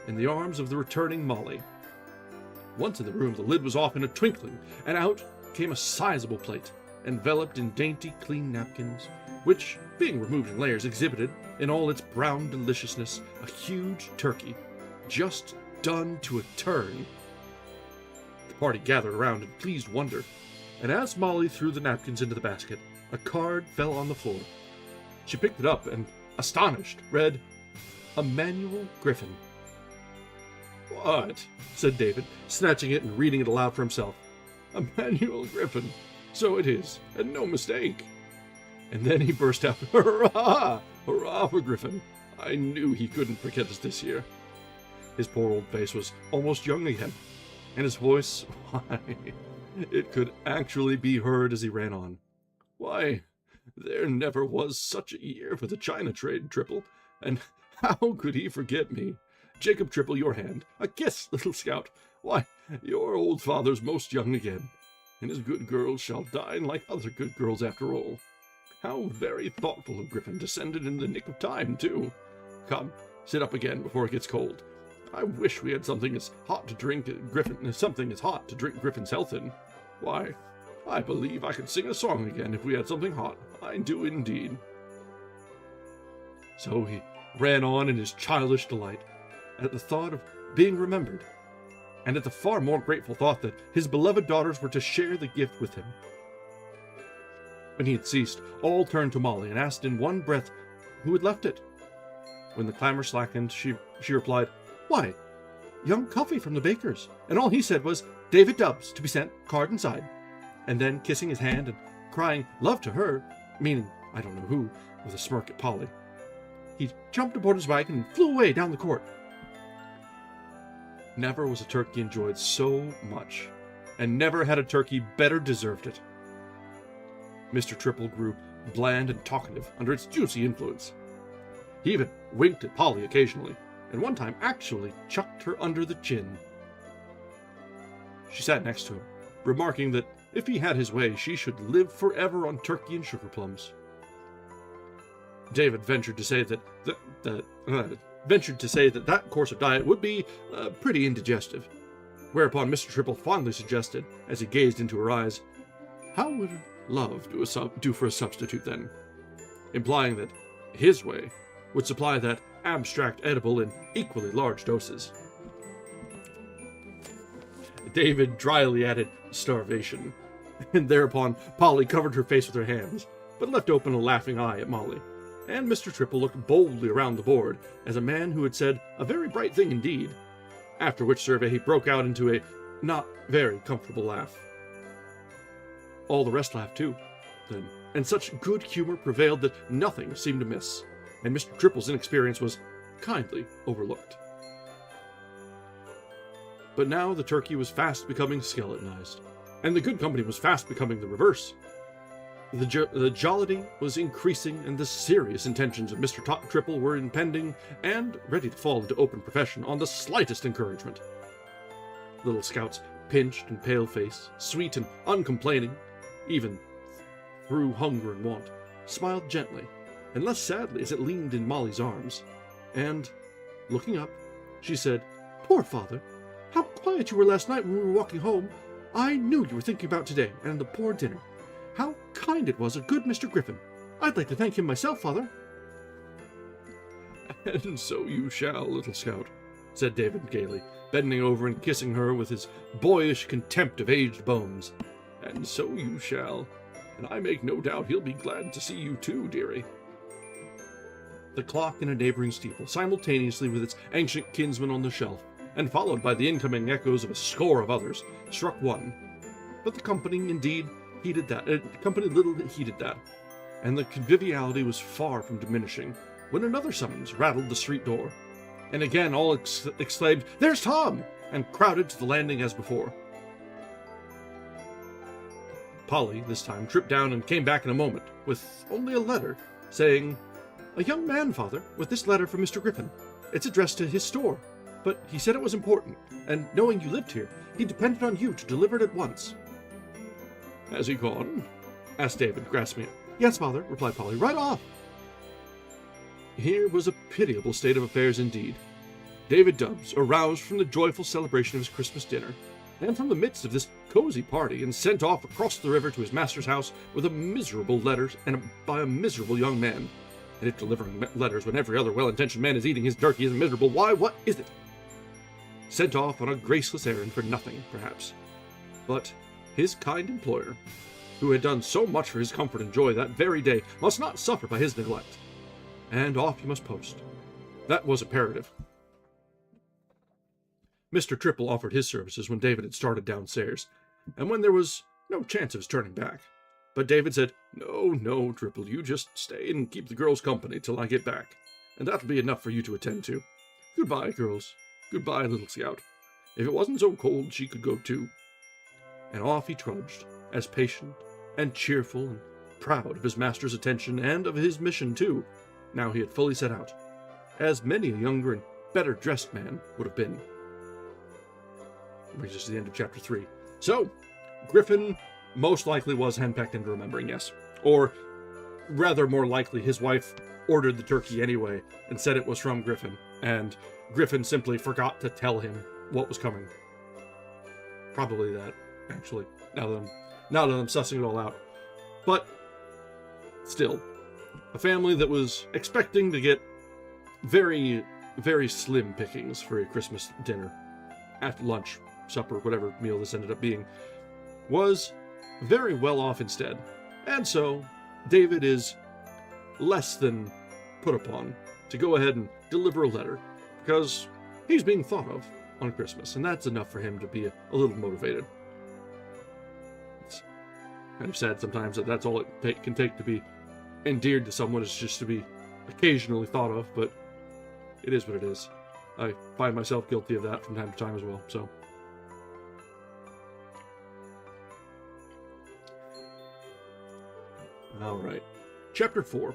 in the arms of the returning Molly. Once in the room, the lid was off in a twinkling, and out came a sizable plate, enveloped in dainty, clean napkins, which, being removed in layers, exhibited, in all its brown deliciousness, a huge turkey, just done to a turn. The party gathered around in pleased wonder, and as Molly threw the napkins into the basket, a card fell on the floor. She picked it up and, astonished, read, "Emmanuel Griffin." "What?" said David, snatching it and reading it aloud for himself. "Emmanuel Griffin. So it is, and no mistake." And then he burst out, "Hurrah! Hurrah for Griffin! I knew he couldn't forget us this year." His poor old face was almost young again, and his voice, why, it could actually be heard as he ran on. "Why, there never was such a year for the China trade, Triple, and how could he forget me? Jacob Triple, your hand. A kiss, little scout. Why, your old father's most young again, and his good girls shall dine like other good girls after all. How very thoughtful of Griffin to send it in the nick of time, too. Come, sit up again before it gets cold. I wish we had something as hot to drink Griffin's health in. Why, I believe I could sing a song again if we had something hot. I do indeed." So he ran on in his childish delight at the thought of being remembered, and at the far more grateful thought that his beloved daughters were to share the gift with him. When he had ceased, all turned to Molly and asked in one breath who had left it. When the clamor slackened, she replied, "Why, young Cuffy from the baker's, and all he said was, 'David Dubbs, to be sent, card inside.'" And then, kissing his hand and crying love to her, meaning I don't know who, with a smirk at Polly, he jumped aboard his wagon and flew away down the court. Never was a turkey enjoyed so much, and never had a turkey better deserved it. Mr. Triple grew bland and talkative under its juicy influence. He even winked at Polly occasionally, and one time actually chucked her under the chin. She sat next to him, remarking that if he had his way, she should live forever on turkey and sugar plums. David ventured to say that that course of diet would be pretty indigestive, whereupon Mr. Triple fondly suggested, as he gazed into her eyes, "How would love do for a substitute, then?" implying that his way would supply that abstract edible in equally large doses. David dryly added, "starvation," and thereupon Polly covered her face with her hands, but left open a laughing eye at Molly, and Mr. Triple looked boldly around the board as a man who had said a very bright thing indeed, after which survey he broke out into a not very comfortable laugh. All the rest laughed too, then, and such good humor prevailed that nothing seemed to miss, and Mr. Triple's inexperience was kindly overlooked. But now the turkey was fast becoming skeletonized, and the good company was fast becoming the reverse. The jollity was increasing, and the serious intentions of Mr. Triple were impending and ready to fall into open profession on the slightest encouragement. Little Scout's pinched and pale face, sweet and uncomplaining, even through hunger and want, smiled gently, and less sadly as it leaned in Molly's arms, and, looking up, she said, "Poor father, how quiet you were last night when we were walking home. I knew you were thinking about today and the poor dinner. How kind it was of good Mr. Griffin. I'd like to thank him myself, father." "And so you shall, little Scout," said David gaily, bending over and kissing her with his boyish contempt of aged bones. "And so you shall, and I make no doubt he'll be glad to see you too, dearie." The clock in a neighboring steeple, simultaneously with its ancient kinsman on the shelf, and followed by the incoming echoes of a score of others, struck one. But the company indeed heeded that. Company little heeded that, and the conviviality was far from diminishing, when another summons rattled the street door, and again all exclaimed, "There's Tom!" and crowded to the landing as before. Polly, this time, tripped down and came back in a moment, with only a letter, saying, "A young man, father, with this letter from Mr. Griffin. It's addressed to his store, but he said it was important, and knowing you lived here, he depended on you to deliver it at once." "Has he gone?" asked David, grasping it. "Yes, father," replied Polly, "right off." Here was a pitiable state of affairs indeed. David Dubbs, aroused from the joyful celebration of his Christmas dinner, and from the midst of this cozy party, and sent off across the river to his master's house with a miserable letter by a miserable young man. And if delivering letters when every other well-intentioned man is eating his turkey isn't miserable, why, what is it? Sent off on a graceless errand for nothing, perhaps. But his kind employer, who had done so much for his comfort and joy that very day, must not suffer by his neglect. And off he must post. That was imperative. Mr. Triple offered his services when David had started downstairs, and when there was no chance of his turning back. But David said, No, Triple, you just stay and keep the girls company till I get back, and that'll be enough for you to attend to. Goodbye, girls. Goodbye, little Scout. If it wasn't so cold, she could go too." And off he trudged, as patient and cheerful and proud of his master's attention and of his mission too, now he had fully set out, as many a younger and better dressed man would have been. Brings us to the end of chapter 3. So, Griffin most likely was henpecked into remembering, yes. Or, rather more likely, his wife ordered the turkey anyway and said it was from Griffin, and Griffin simply forgot to tell him what was coming. Probably that, actually, now that I'm sussing it all out. But, still, a family that was expecting to get very, very slim pickings for a Christmas dinner at lunch supper, whatever meal this ended up being, was very well off instead. And so, David is less than put upon to go ahead and deliver a letter, because he's being thought of on Christmas, and that's enough for him to be a little motivated. It's kind of sad sometimes that that's all it can take to be endeared to someone, is just to be occasionally thought of, but it is what it is. I find myself guilty of that from time to time as well, so. Alright. Chapter 4.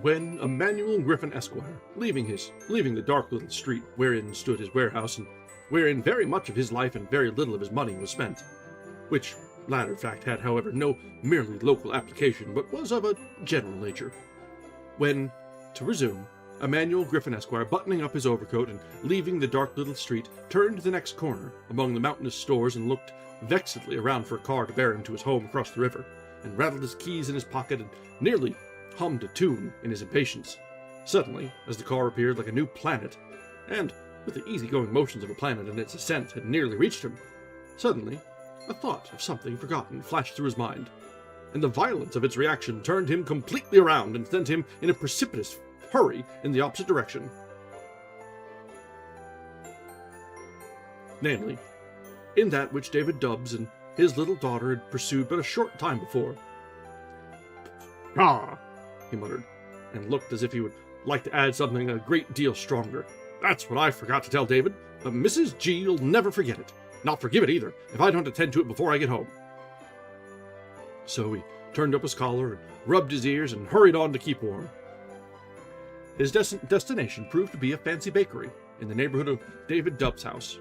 When Emmanuel Griffin Esquire, leaving the dark little street wherein stood his warehouse, and wherein very much of his life and very little of his money was spent, which latter fact had, however, no merely local application, but was of a general nature. When, to resume, Emmanuel Griffin Esquire, buttoning up his overcoat and leaving the dark little street, turned the next corner among the mountainous stores and looked vexedly around for a car to bear him to his home across the river, and rattled his keys in his pocket and nearly hummed a tune in his impatience. Suddenly, as the car appeared like a new planet, and with the easygoing motions of a planet in its ascent had nearly reached him, suddenly a thought of something forgotten flashed through his mind, and the violence of its reaction turned him completely around and sent him in a precipitous hurry in the opposite direction. Namely, in that which David Dubbs and his little daughter had pursued but a short time before. "Ah," he muttered, and looked as if he would like to add something a great deal stronger. "That's what I forgot to tell David, but Mrs. G'll never forget it. Not forgive it either, if I don't attend to it before I get home." So he turned up his collar and rubbed his ears and hurried on to keep warm. His destination proved to be a fancy bakery in the neighborhood of David Dubbs' house.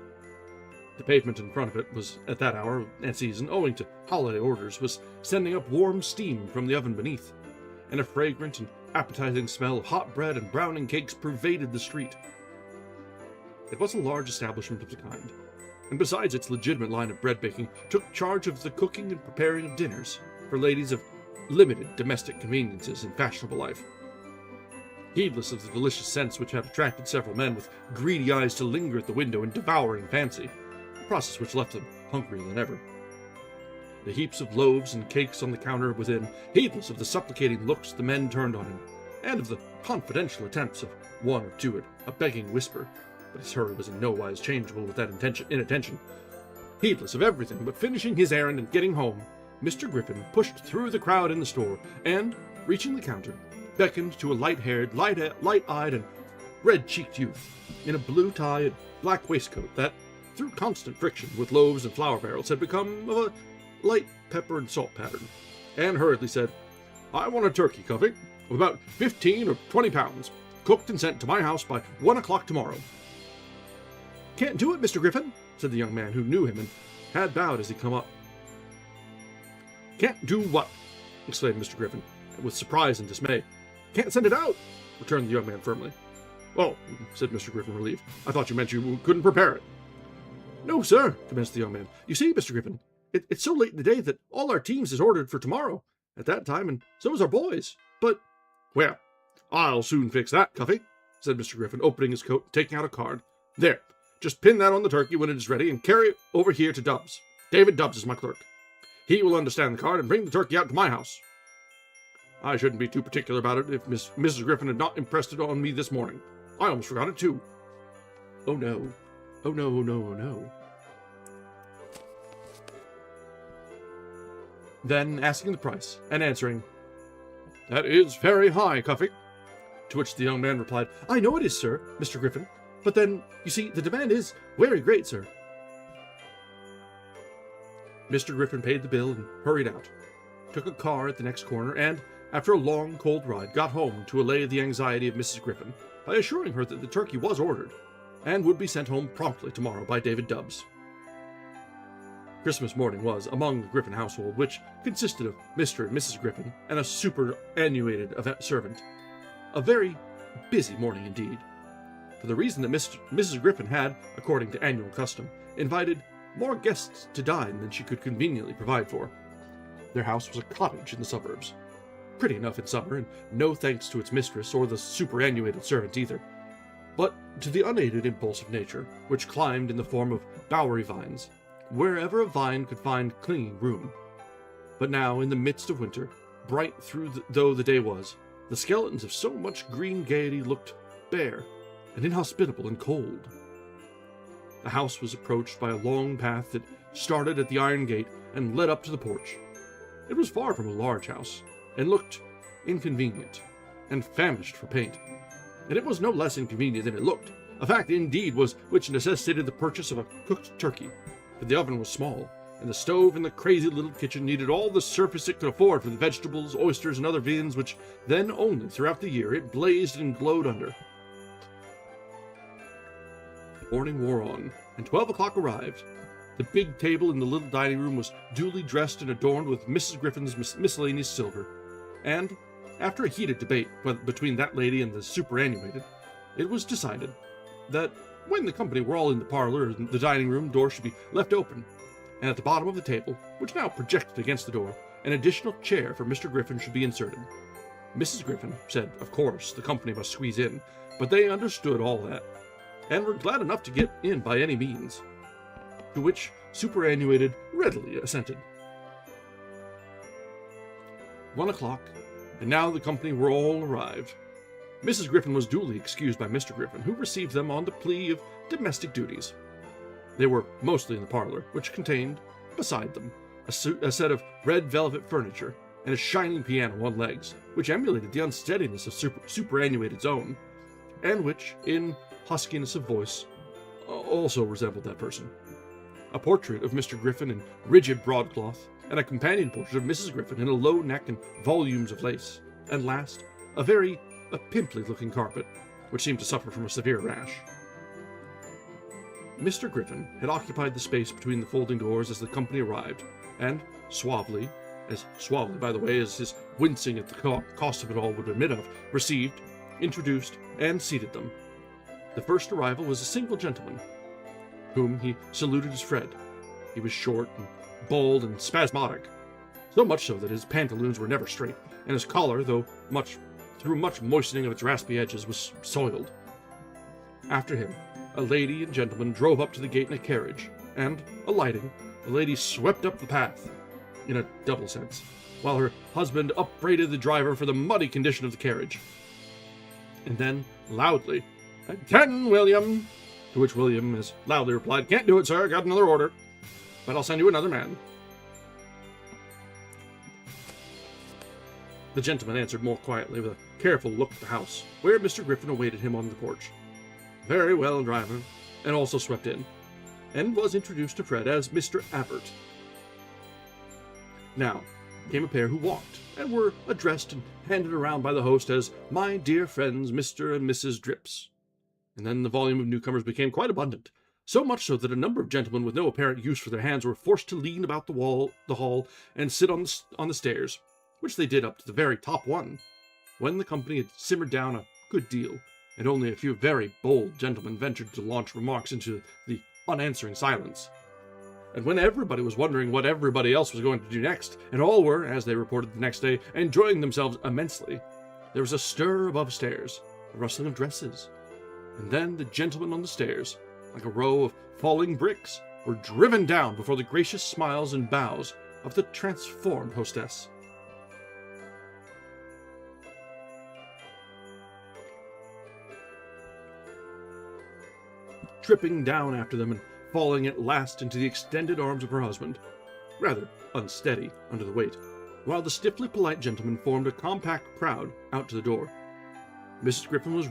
The pavement in front of it was, at that hour and season, owing to holiday orders, was sending up warm steam from the oven beneath, and a fragrant and appetizing smell of hot bread and browning cakes pervaded the street. It was a large establishment of the kind, and besides its legitimate line of bread baking, took charge of the cooking and preparing of dinners for ladies of limited domestic conveniences in fashionable life. Heedless of the delicious scents which had attracted several men with greedy eyes to linger at the window in devouring fancy, a process which left them hungrier than ever. The heaps of loaves and cakes on the counter within, heedless of the supplicating looks the men turned on him, and of the confidential attempts of one or two at a begging whisper, but his hurry was in no wise changeable with that inattention. Heedless of everything but finishing his errand and getting home, Mr. Griffin pushed through the crowd in the store, and, reaching the counter, beckoned to a light-haired, light-eyed, and red-cheeked youth in a blue tie and black waistcoat that, through constant friction with loaves and flour barrels, had become of a light pepper and salt pattern, and hurriedly said, "I want a turkey, Cuffy, of about 15 or 20 pounds, cooked and sent to my house by 1 o'clock tomorrow." "Can't do it, Mr. Griffin," said the young man, who knew him and had bowed as he come up. "Can't do what?" exclaimed Mr. Griffin, with surprise and dismay. "Can't send it out," returned the young man firmly. "Oh," said Mr. Griffin, relieved. "I thought you meant you couldn't prepare it." "No, sir," commenced the young man. "You see, Mr. Griffin, it's so late in the day that all our teams is ordered for tomorrow at that time, and so is our boys. But—" "Well, I'll soon fix that, Cuffy," said Mr. Griffin, opening his coat and taking out a card. "There, just pin that on the turkey when it is ready and carry it over here to Dubbs. David Dubbs is my clerk. He will understand the card and bring the turkey out to my house. I shouldn't be too particular about it if Mrs. Griffin had not impressed it on me this morning. I almost forgot it, too." "Oh, no. Oh, no, oh, no, oh, no." Then, asking the price, and answering, "That is very high, Cuffy," to which the young man replied, "I know it is, sir, Mr. Griffin, but then, you see, the demand is very great, sir." Mr. Griffin paid the bill and hurried out, took a car at the next corner, and, after a long, cold ride, got home to allay the anxiety of Mrs. Griffin by assuring her that the turkey was ordered, and would be sent home promptly tomorrow by David Dubbs. Christmas morning was, among the Griffin household, which consisted of Mr. and Mrs. Griffin and a superannuated servant, a very busy morning indeed, for the reason that Mrs. Griffin had, according to annual custom, invited more guests to dine than she could conveniently provide for. Their house was a cottage in the suburbs, pretty enough in summer, and no thanks to its mistress or the superannuated servant either. but to the unaided impulse of nature, which climbed in the form of bowery vines, wherever a vine could find clinging room. But now, in the midst of winter, bright though the day was, the skeletons of so much green gaiety looked bare and inhospitable and cold. The house was approached by a long path that started at the iron gate and led up to the porch. It was far from a large house, and looked inconvenient, and famished for paint. And it was no less inconvenient than it looked, a fact indeed was which necessitated the purchase of a cooked turkey, for the oven was small, and the stove in the crazy little kitchen needed all the surface it could afford for the vegetables, oysters, and other viands which then only throughout the year it blazed and glowed under. The morning wore on, and 12 o'clock arrived. The big table in the little dining room was duly dressed and adorned with Mrs. Griffin's miscellaneous silver, and, after a heated debate between that lady and the superannuated, it was decided that when the company were all in the parlor, the dining room door should be left open, and at the bottom of the table, which now projected against the door, an additional chair for Mr. Griffin should be inserted. Mrs. Griffin said, of course, the company must squeeze in, but they understood all that, and were glad enough to get in by any means, to which superannuated readily assented. 1 o'clock, and now the company were all arrived. Mrs. Griffin was duly excused by Mr. Griffin, who received them on the plea of domestic duties. They were mostly in the parlor, which contained, beside them, a set of red velvet furniture and a shining piano on legs, which emulated the unsteadiness of superannuated's own, and which, in huskiness of voice, also resembled that person. A portrait of Mr. Griffin in rigid broadcloth, and a companion portrait of Mrs. Griffin in a low neck and volumes of lace, and last, a pimply-looking carpet, which seemed to suffer from a severe rash. Mr. Griffin had occupied the space between the folding doors as the company arrived, and suavely, by the way, as his wincing at the cost of it all would admit of, received, introduced, and seated them. The first arrival was a single gentleman, whom he saluted as Fred. He was short and bald and spasmodic, so much so that his pantaloons were never straight, and his collar, through much moistening of its raspy edges, was soiled. After him, a lady and gentleman drove up to the gate in a carriage, and, alighting, the lady swept up the path, in a double sense, while her husband upbraided the driver for the muddy condition of the carriage. And then, loudly, "Attend, William!" To which William as loudly replied, "Can't do it, sir, got another order, but I'll send you another man." The gentleman answered more quietly, with a careful look at the house, where Mr. Griffin awaited him on the porch. "Very well, driver," and also swept in, and was introduced to Fred as Mr. Abbott. Now came a pair who walked, and were addressed and handed around by the host as "my dear friends, Mr. and Mrs. Drips." And then the volume of newcomers became quite abundant, so much so that a number of gentlemen with no apparent use for their hands were forced to lean about the hall, and sit on the stairs, which they did up to the very top one, when the company had simmered down a good deal, and only a few very bold gentlemen ventured to launch remarks into the unanswering silence. And when everybody was wondering what everybody else was going to do next, and all were, as they reported the next day, enjoying themselves immensely, there was a stir above stairs, a rustling of dresses, and then the gentlemen on the stairs, like a row of falling bricks, were driven down before the gracious smiles and bows of the transformed hostess. Tripping down after them and falling at last into the extended arms of her husband, rather unsteady under the weight, while the stiffly polite gentleman formed a compact crowd out to the door. Mrs. Griffin was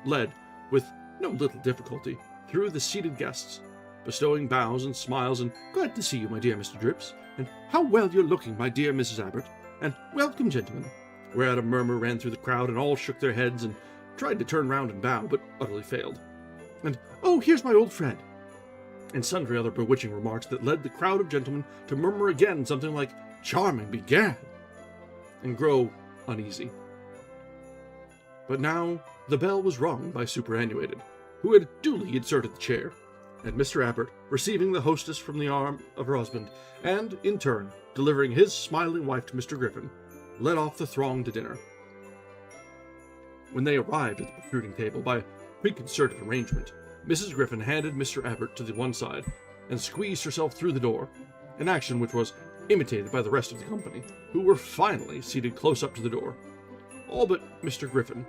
led, with no little difficulty, through the seated guests, bestowing bows and smiles, and "Glad to see you, my dear Mr. Drips," and "How well you're looking, my dear Mrs. Abbott," and "Welcome, gentlemen," whereat a murmur ran through the crowd, and all shook their heads and tried to turn round and bow, but utterly failed. And "Oh, here's my old Fred," and sundry other bewitching remarks that led the crowd of gentlemen to murmur again something like "Charming, begad," and grow uneasy. But now the bell was rung by superannuated, who had duly inserted the chair, and Mr. Abbott, receiving the hostess from the arm of her husband, and, in turn, delivering his smiling wife to Mr. Griffin, led off the throng to dinner. When they arrived at the protruding table, by preconcerted arrangement, Mrs. Griffin handed Mr. Abbott to the one side and squeezed herself through the door, an action which was imitated by the rest of the company, who were finally seated close up to the door. All but Mr. Griffin,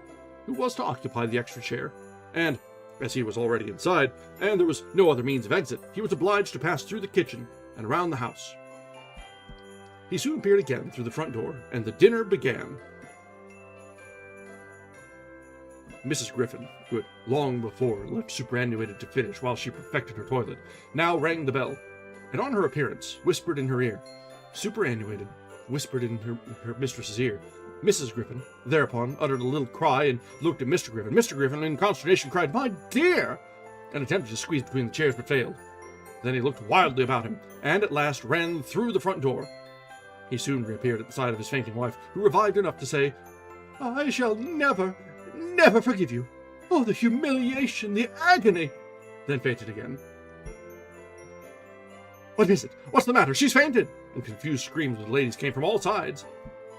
who was to occupy the extra chair, and, as he was already inside, and there was no other means of exit, he was obliged to pass through the kitchen and around the house. He soon appeared again through the front door, and the dinner began. Mrs. Griffin, who had long before left superannuated to finish while she perfected her toilet, now rang the bell, and on her appearance whispered in her ear. Superannuated whispered in her mistress's ear. Mrs. Griffin thereupon uttered a little cry and looked at Mr. Griffin. Mr. Griffin, in consternation, cried, "My dear!" and attempted to squeeze between the chairs, but failed. Then he looked wildly about him, and at last ran through the front door. He soon reappeared at the side of his fainting wife, who revived enough to say, "I shall never forgive you. Oh, the humiliation, the agony!" Then fainted again. "What is it? What's the matter? She's fainted!" And confused screams of the ladies came from all sides.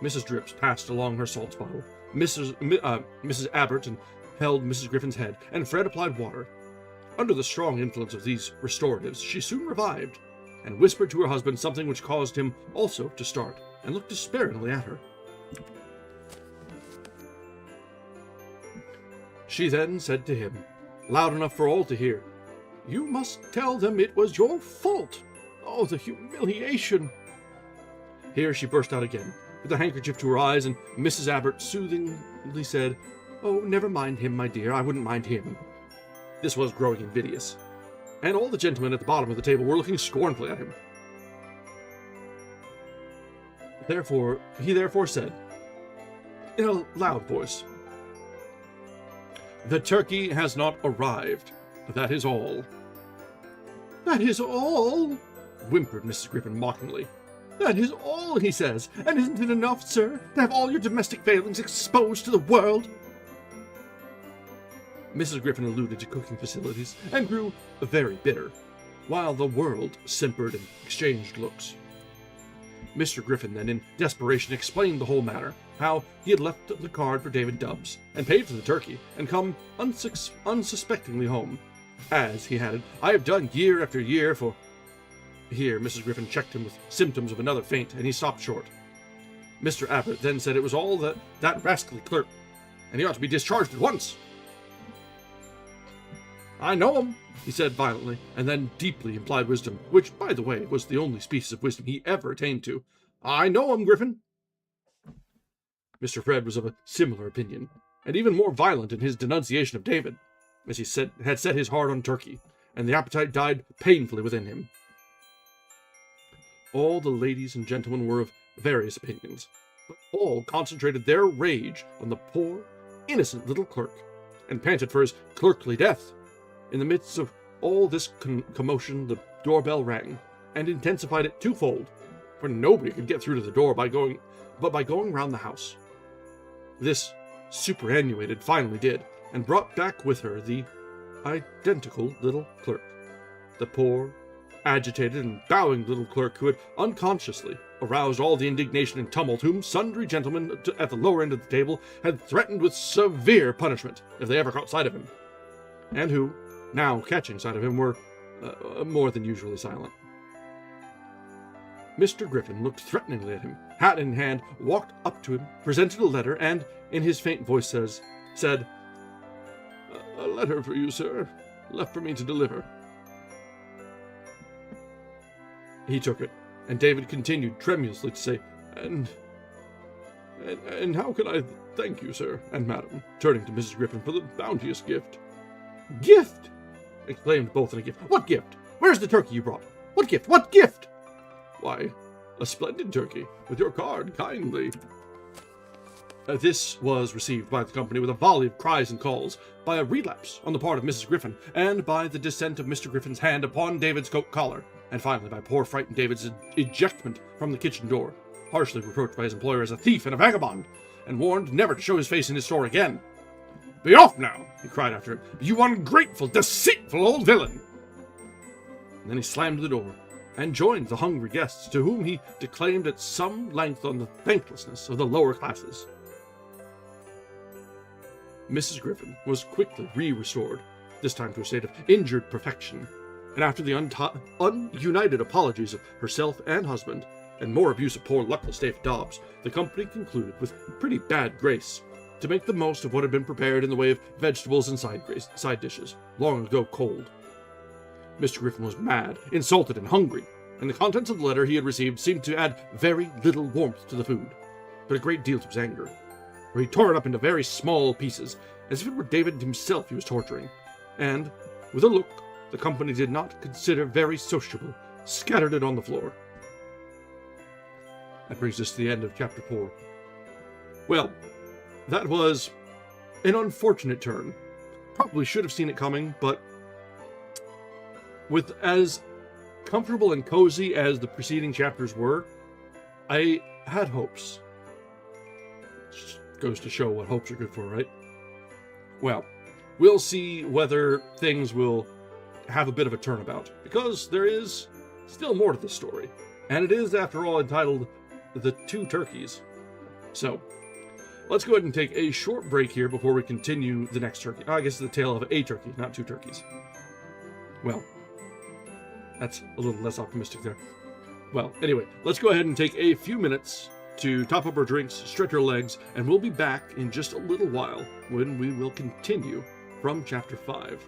Mrs. Drips passed along her salts bottle. Mrs. Abbott held Mrs. Griffin's head, and Fred applied water. Under the strong influence of these restoratives, she soon revived, and whispered to her husband something which caused him also to start, and look despairingly at her. She then said to him, loud enough for all to hear, "You must tell them it was your fault. Oh, the humiliation!" Here she burst out again, with a handkerchief to her eyes, and Mrs. Abbott soothingly said, "Oh, never mind him, my dear, I wouldn't mind him." This was growing invidious, and all the gentlemen at the bottom of the table were looking scornfully at him. He therefore said, in a loud voice, "The turkey has not arrived. That is all." "That is all?" whimpered Mrs. Griffin mockingly. "That is all, he says, and isn't it enough, sir, to have all your domestic failings exposed to the world?" Mrs. Griffin alluded to cooking facilities, and grew very bitter, while the world simpered and exchanged looks. Mr. Griffin then, in desperation, explained the whole matter, how he had left the card for David Dubbs, and paid for the turkey, and come unsuspectingly home, as, he added, "I have done year after year for—" Here Mrs. Griffin checked him with symptoms of another faint, and he stopped short. Mr. Abbott then said it was all that rascally clerk, and he ought to be discharged at once. "I know him," he said violently, and then deeply implied wisdom, which, by the way, was the only species of wisdom he ever attained to. "I know him, Griffin." Mr. Fred was of a similar opinion, and even more violent in his denunciation of David, as he had set his heart on turkey, and the appetite died painfully within him. All the ladies and gentlemen were of various opinions, but all concentrated their rage on the poor, innocent little clerk, and panted for his clerkly death. In the midst of all this commotion, the doorbell rang, and intensified it twofold, for nobody could get through to the door by going round the house. This superannuated finally did, and brought back with her the identical little clerk, the poor, agitated and bowing little clerk who had unconsciously aroused all the indignation and tumult, whom sundry gentlemen at the lower end of the table had threatened with severe punishment if they ever caught sight of him, and who, now catching sight of him, were more than usually silent. Mr. Griffin looked threateningly at him, hat in hand, walked up to him, presented a letter, and, in his faint voice, said, "A letter for you, sir, left for me to deliver." He took it, and David continued tremulously to say, And how can I thank you, sir, and madam," turning to Mrs. Griffin, "for the bounteous gift?" "Gift!" exclaimed both in a gift. "What gift? Where's the turkey you brought? What gift? What gift?" "Why, a splendid turkey, with your card, kindly." This was received by the company with a volley of cries and calls, by a relapse on the part of Mrs. Griffin, and by the descent of Mr. Griffin's hand upon David's coat collar, and finally by poor frightened David's ejectment from the kitchen door, harshly reproached by his employer as a thief and a vagabond, and warned never to show his face in his store again. "Be off now," he cried after him, "you ungrateful, deceitful old villain!" And then he slammed the door, and joined the hungry guests, to whom he declaimed at some length on the thanklessness of the lower classes. Mrs. Griffin was quickly re-restored, this time to a state of injured perfection, and after the ununited apologies of herself and husband, and more abuse of poor luckless David Dobbs, the company concluded with pretty bad grace to make the most of what had been prepared in the way of vegetables and side dishes, long ago cold. Mr. Griffin was mad, insulted, and hungry, and the contents of the letter he had received seemed to add very little warmth to the food, but a great deal to his anger, for he tore it up into very small pieces, as if it were David himself he was torturing, and, with a look the company did not consider very sociable, scattered it on the floor. That brings us to the end of chapter 4. Well, that was an unfortunate turn. Probably should have seen it coming, but with as comfortable and cozy as the preceding chapters were, I had hopes. Just goes to show what hopes are good for, right? Well, we'll see whether things will have a bit of a turnabout, because there is still more to this story, and it is, after all, entitled The Two Turkeys. So, let's go ahead and take a short break here before we continue the next turkey. I guess it's the tale of a turkey, not two turkeys. Well, that's a little less optimistic there. Well, anyway, let's go ahead and take a few minutes to top up our drinks, stretch our legs, and we'll be back in just a little while when we will continue from chapter 5.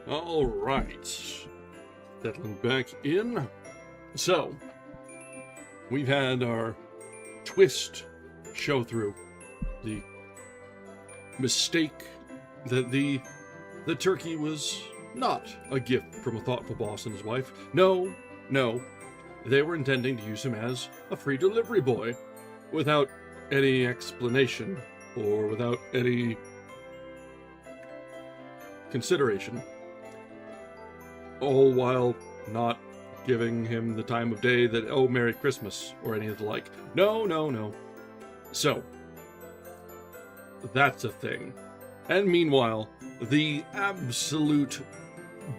All right, settling back in. So, we've had our twist show through the mistake that the turkey was not a gift from a thoughtful boss and his wife. No, they were intending to use him as a free delivery boy without any explanation or without any consideration, all while not giving him the time of day that, oh, Merry Christmas, or any of the like. No. So, that's a thing. And meanwhile, the absolute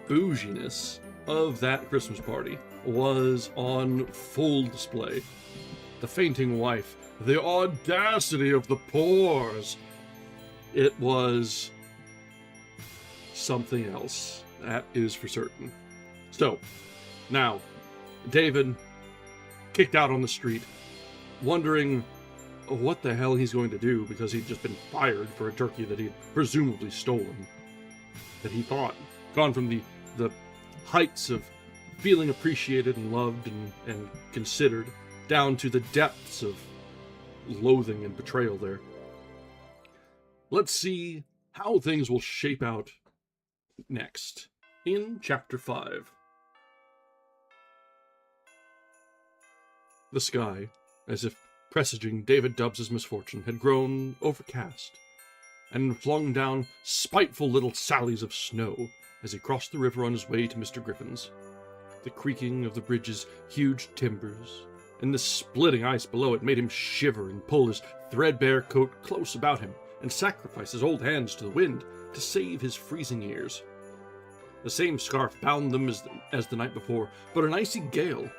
bouginess of that Christmas party was on full display. The fainting wife, the audacity of the pores. It was something else. That is for certain. So, now, David, kicked out on the street, wondering what the hell he's going to do because he'd just been fired for a turkey that he'd presumably stolen, that he thought gone from the heights of feeling appreciated and loved and considered down to the depths of loathing and betrayal there. Let's see how things will shape out next in Chapter 5. The sky, as if presaging David Dubbs's misfortune, had grown overcast, and flung down spiteful little sallies of snow as he crossed the river on his way to Mr. Griffin's. The creaking of the bridge's huge timbers, and the splitting ice below it made him shiver and pull his threadbare coat close about him, and sacrifice his old hands to the wind to save his freezing ears. The same scarf bound them as the night before, but an icy gale,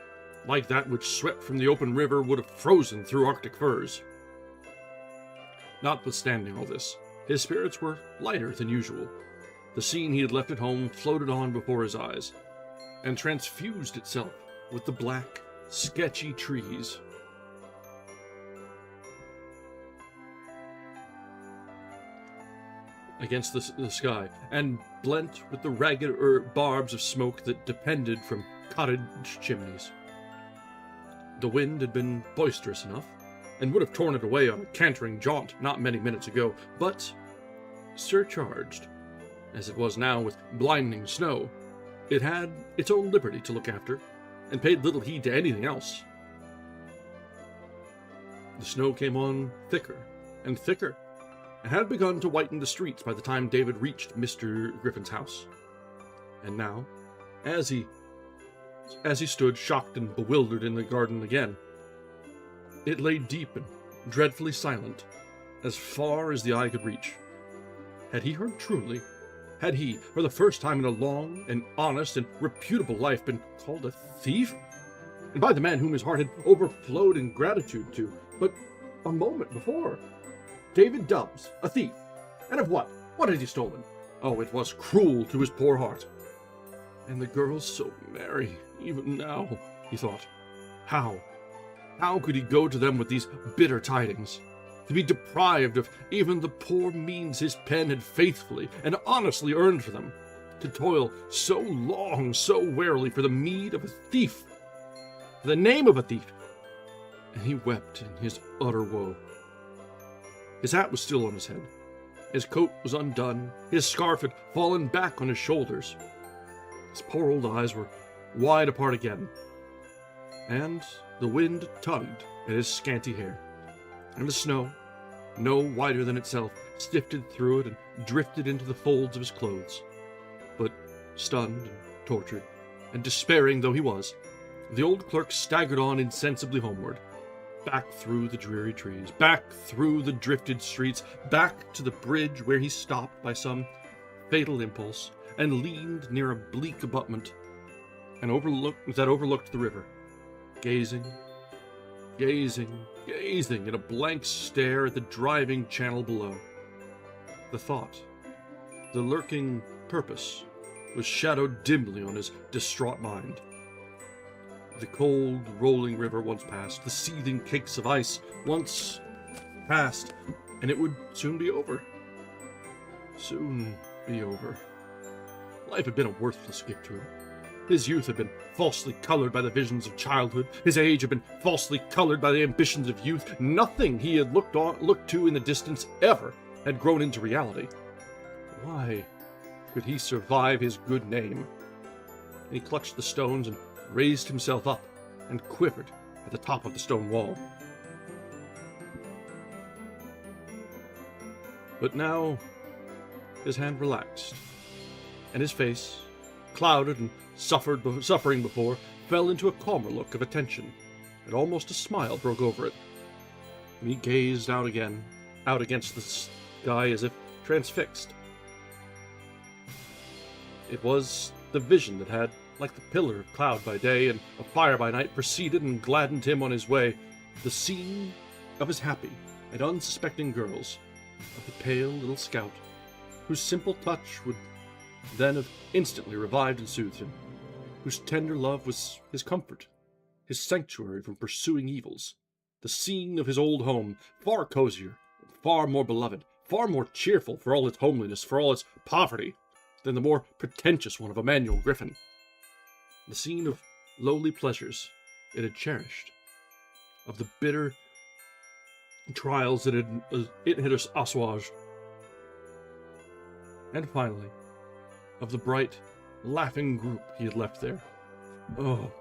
like that which swept from the open river, would have frozen through Arctic firs. Notwithstanding all this, his spirits were lighter than usual. The scene he had left at home floated on before his eyes, and transfused itself with the black, sketchy trees. Against the sky, and blent with the ragged barbs of smoke that depended from cottage chimneys. The wind had been boisterous enough, and would have torn it away on a cantering jaunt not many minutes ago, but, surcharged, as it was now with blinding snow, it had its own liberty to look after, and paid little heed to anything else. The snow came on thicker and thicker, and had begun to whiten the streets by the time David reached Mr. Griffin's house. And now, as he stood shocked and bewildered in the garden again, it lay deep and dreadfully silent, as far as the eye could reach. Had he heard truly? Had he, for the first time in a long and honest and reputable life, been called a thief? And by the man whom his heart had overflowed in gratitude to, but a moment before. David Dubbs, a thief. And of what? What had he stolen? Oh, it was cruel to his poor heart. And the girls so merry, even now, he thought. How? How could he go to them with these bitter tidings? To be deprived of even the poor means his pen had faithfully and honestly earned for them. To toil so long, so wearily for the meed of a thief. For the name of a thief. And he wept in his utter woe. His hat was still on his head. His coat was undone. His scarf had fallen back on his shoulders. His poor old eyes were wide apart again. And the wind tugged at his scanty hair. And the snow, no wider than itself, sifted through it and drifted into the folds of his clothes. But, stunned and tortured, and despairing though he was, the old clerk staggered on insensibly homeward. Back through the dreary trees, back through the drifted streets, back to the bridge where he stopped by some fatal impulse, and leaned near a bleak abutment and overlooked the river, gazing in a blank stare at the driving channel below. The thought, the lurking purpose, was shadowed dimly on his distraught mind. The cold, rolling river once passed, the seething cakes of ice once passed, and it would soon be over. Soon be over. Life had been a worthless gift to him. His youth had been falsely colored by the visions of childhood. His age had been falsely colored by the ambitions of youth. Nothing he had looked to in the distance ever had grown into reality. Why could he survive his good name? And he clutched the stones and raised himself up and quivered at the top of the stone wall. But now his hand relaxed, and his face, clouded and suffering before, fell into a calmer look of attention, and almost a smile broke over it. And he gazed out against the sky as if transfixed. It was the vision that had, like the pillar of cloud by day and of fire by night, preceded and gladdened him on his way, the scene of his happy and unsuspecting girls, of the pale little scout, whose simple touch would then have instantly revived and soothed him, whose tender love was his comfort, his sanctuary from pursuing evils, the scene of his old home, far cozier, far more beloved, far more cheerful for all its homeliness, for all its poverty, than the more pretentious one of Emmanuel Griffin. The scene of lowly pleasures it had cherished, of the bitter trials it had assuaged. And finally, of the bright, laughing group he had left there. Oh,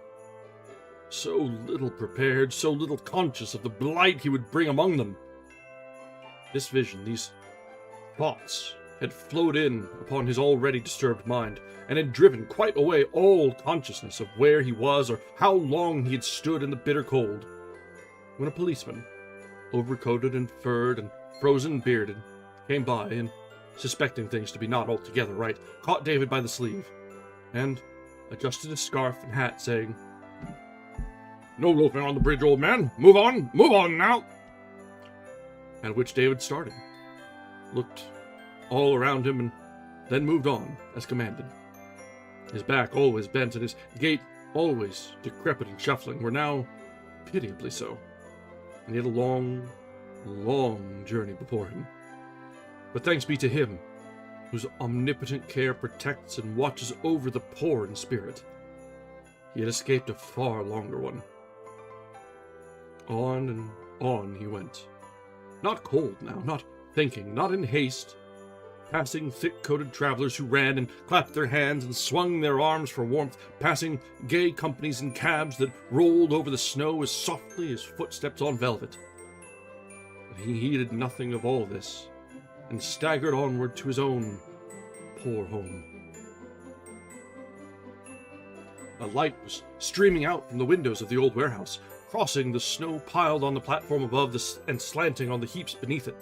so little prepared, so little conscious of the blight he would bring among them. This vision, these thoughts, had flowed in upon his already disturbed mind, and had driven quite away all consciousness of where he was or how long he had stood in the bitter cold, when a policeman, overcoated and furred and frozen bearded, came by and, suspecting things to be not altogether right, caught David by the sleeve, and adjusted his scarf and hat, saying, "No loafing on the bridge, old man. Move on now." At which David started, looked all around him, and then moved on, as commanded. His back, always bent, and his gait, always decrepit and shuffling, were now pitiably so, and he had a long, long journey before him. But thanks be to him, whose omnipotent care protects and watches over the poor in spirit, he had escaped a far longer one. On and on he went, not cold now, not thinking, not in haste, passing thick-coated travelers who ran and clapped their hands and swung their arms for warmth, passing gay companies in cabs that rolled over the snow as softly as footsteps on velvet. But he heeded nothing of all this, and staggered onward to his own poor home. A light was streaming out from the windows of the old warehouse, crossing the snow piled on the platform above and slanting on the heaps beneath it.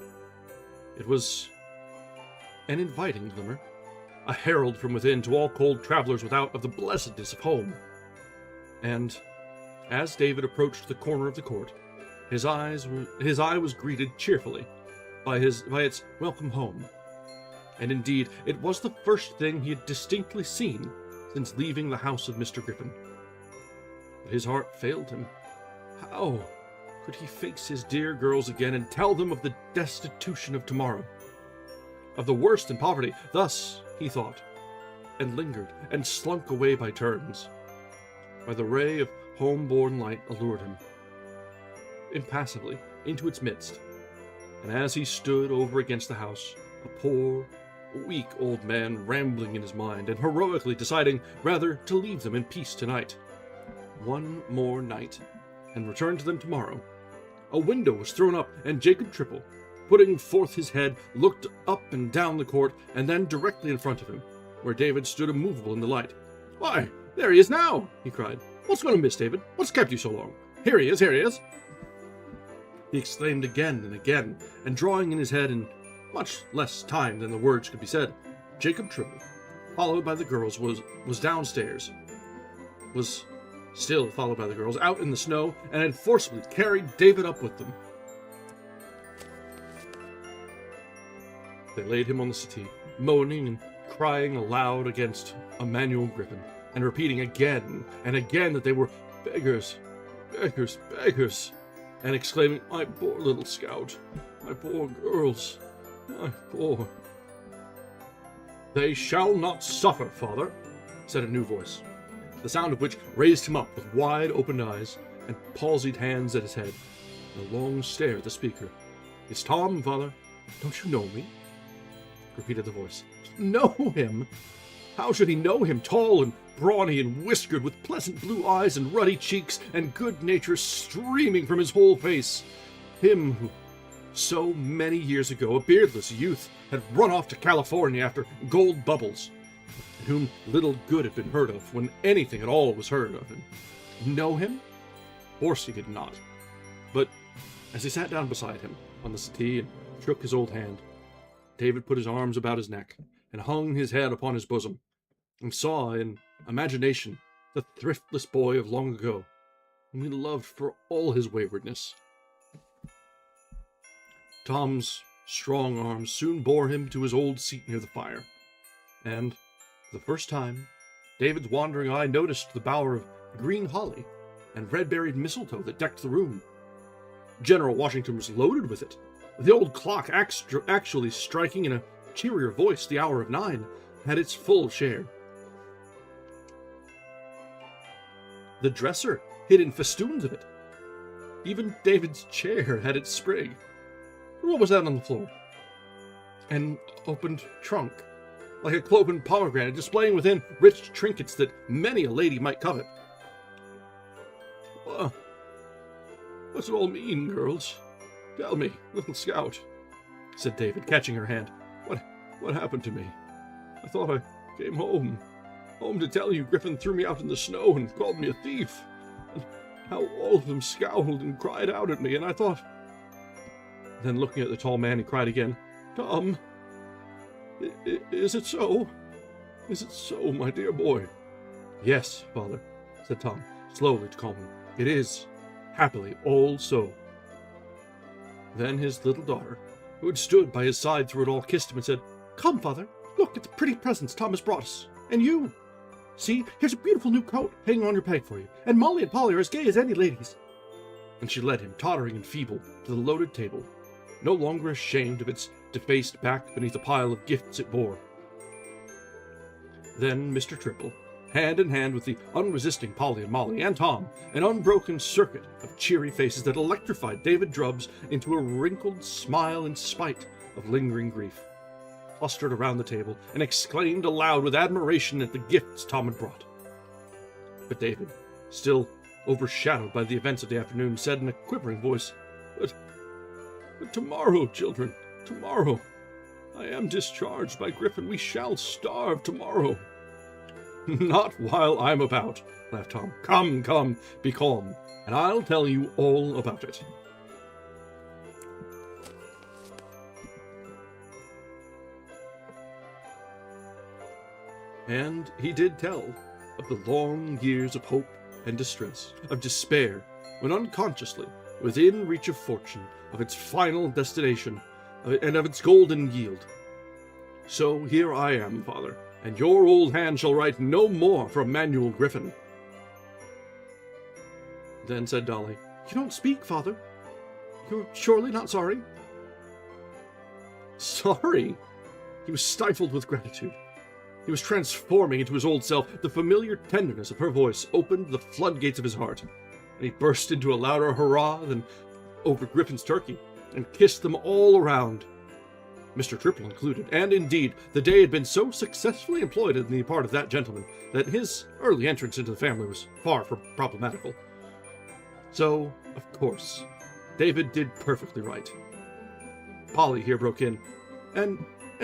It was an inviting glimmer, a herald from within to all cold travelers without of the blessedness of home. And as David approached the corner of the court, his eye was greeted cheerfully by its welcome home. And indeed, it was the first thing he had distinctly seen since leaving the house of Mr. Griffin. But his heart failed him. How could he face his dear girls again and tell them of the destitution of tomorrow? Of the worst in poverty? Thus he thought, and lingered, and slunk away by turns. By the ray of home-born light allured him, impassively, into its midst, and as he stood over against the house, a poor, weak old man rambling in his mind, and heroically deciding rather to leave them in peace tonight, one more night, and return to them tomorrow, a window was thrown up, and Jacob Triple, putting forth his head, looked up and down the court, and then directly in front of him, where David stood immovable in the light. "Why, there he is now!" he cried. "What's going amiss, David? What's kept you so long? Here he is, here he is!" He exclaimed again and again, and drawing in his head in much less time than the words could be said, Jacob Triple, followed by the girls, was downstairs, was still followed by the girls, out in the snow, and had forcibly carried David up with them. They laid him on the settee, moaning and crying aloud against Emmanuel Griffin, and repeating again and again that they were beggars, beggars, beggars, and exclaiming, "My poor little scout, my poor girls, my poor—" "They shall not suffer, father," said a new voice, the sound of which raised him up with wide-opened eyes and palsied hands at his head, and a long stare at the speaker. "It's Tom, father. Don't you know me?" repeated the voice. "Know him? How should he know him, tall and brawny and whiskered, with pleasant blue eyes and ruddy cheeks, and good nature streaming from his whole face? Him who, so many years ago, a beardless youth, had run off to California after gold bubbles, and whom little good had been heard of when anything at all was heard of him. Know him? Of course he did not. But as he sat down beside him on the settee and shook his old hand, David put his arms about his neck and hung his head upon his bosom, and saw in imagination the thriftless boy of long ago, whom he loved for all his waywardness. Tom's strong arms soon bore him to his old seat near the fire, and, for the first time, David's wandering eye noticed the bower of green holly and red-berried mistletoe that decked the room. General Washington was loaded with it. The old clock, actually striking in a cheerier voice the hour of 9, had its full share. The dresser hid in festoons of it. Even David's chair had its sprig. What was that on the floor? An opened trunk, like a cloven pomegranate, displaying within rich trinkets that many a lady might covet. What's it all mean, girls? Tell me, little scout, said David, catching her hand. What happened to me? I thought I came home to tell you Griffin threw me out in the snow and called me a thief. And how all of them scowled and cried out at me, and I thought... Then looking at the tall man, he cried again, Tom, is it so? Is it so, my dear boy? Yes, father, said Tom, slowly to calm him. It is, happily, all so. Then his little daughter, who had stood by his side through it all, kissed him and said, Come, father, look at the pretty presents Tom has brought us. And you. See, here's a beautiful new coat hanging on your peg for you. And Molly and Polly are as gay as any ladies. And she led him, tottering and feeble, to the loaded table, no longer ashamed of its defaced back beneath a pile of gifts it bore. Then Mr. Triple, hand in hand with the unresisting Polly and Molly and Tom, an unbroken circuit of cheery faces that electrified David Drubbs into a wrinkled smile in spite of lingering grief, clustered around the table and exclaimed aloud with admiration at the gifts Tom had brought. But David, still overshadowed by the events of the afternoon, said in a quivering voice, But tomorrow, children, tomorrow. I am discharged by Griffin. We shall starve tomorrow. Not while I'm about, laughed Tom. Come, be calm, and I'll tell you all about it. And he did tell of the long years of hope and distress, of despair, when unconsciously, within reach of fortune, of its final destination, and of its golden yield. So here I am, father, and your old hand shall write no more for Manuel Griffin. Then said Dolly, You don't speak, father. You're surely not sorry? Sorry? He was stifled with gratitude. He was transforming into his old self. The familiar tenderness of her voice opened the floodgates of his heart, and he burst into a louder hurrah than over Griffin's turkey, and kissed them all around, Mr. Triple included. And indeed, the day had been so successfully employed in the part of that gentleman that his early entrance into the family was far from problematical. So, of course, David did perfectly right. Polly here broke in, And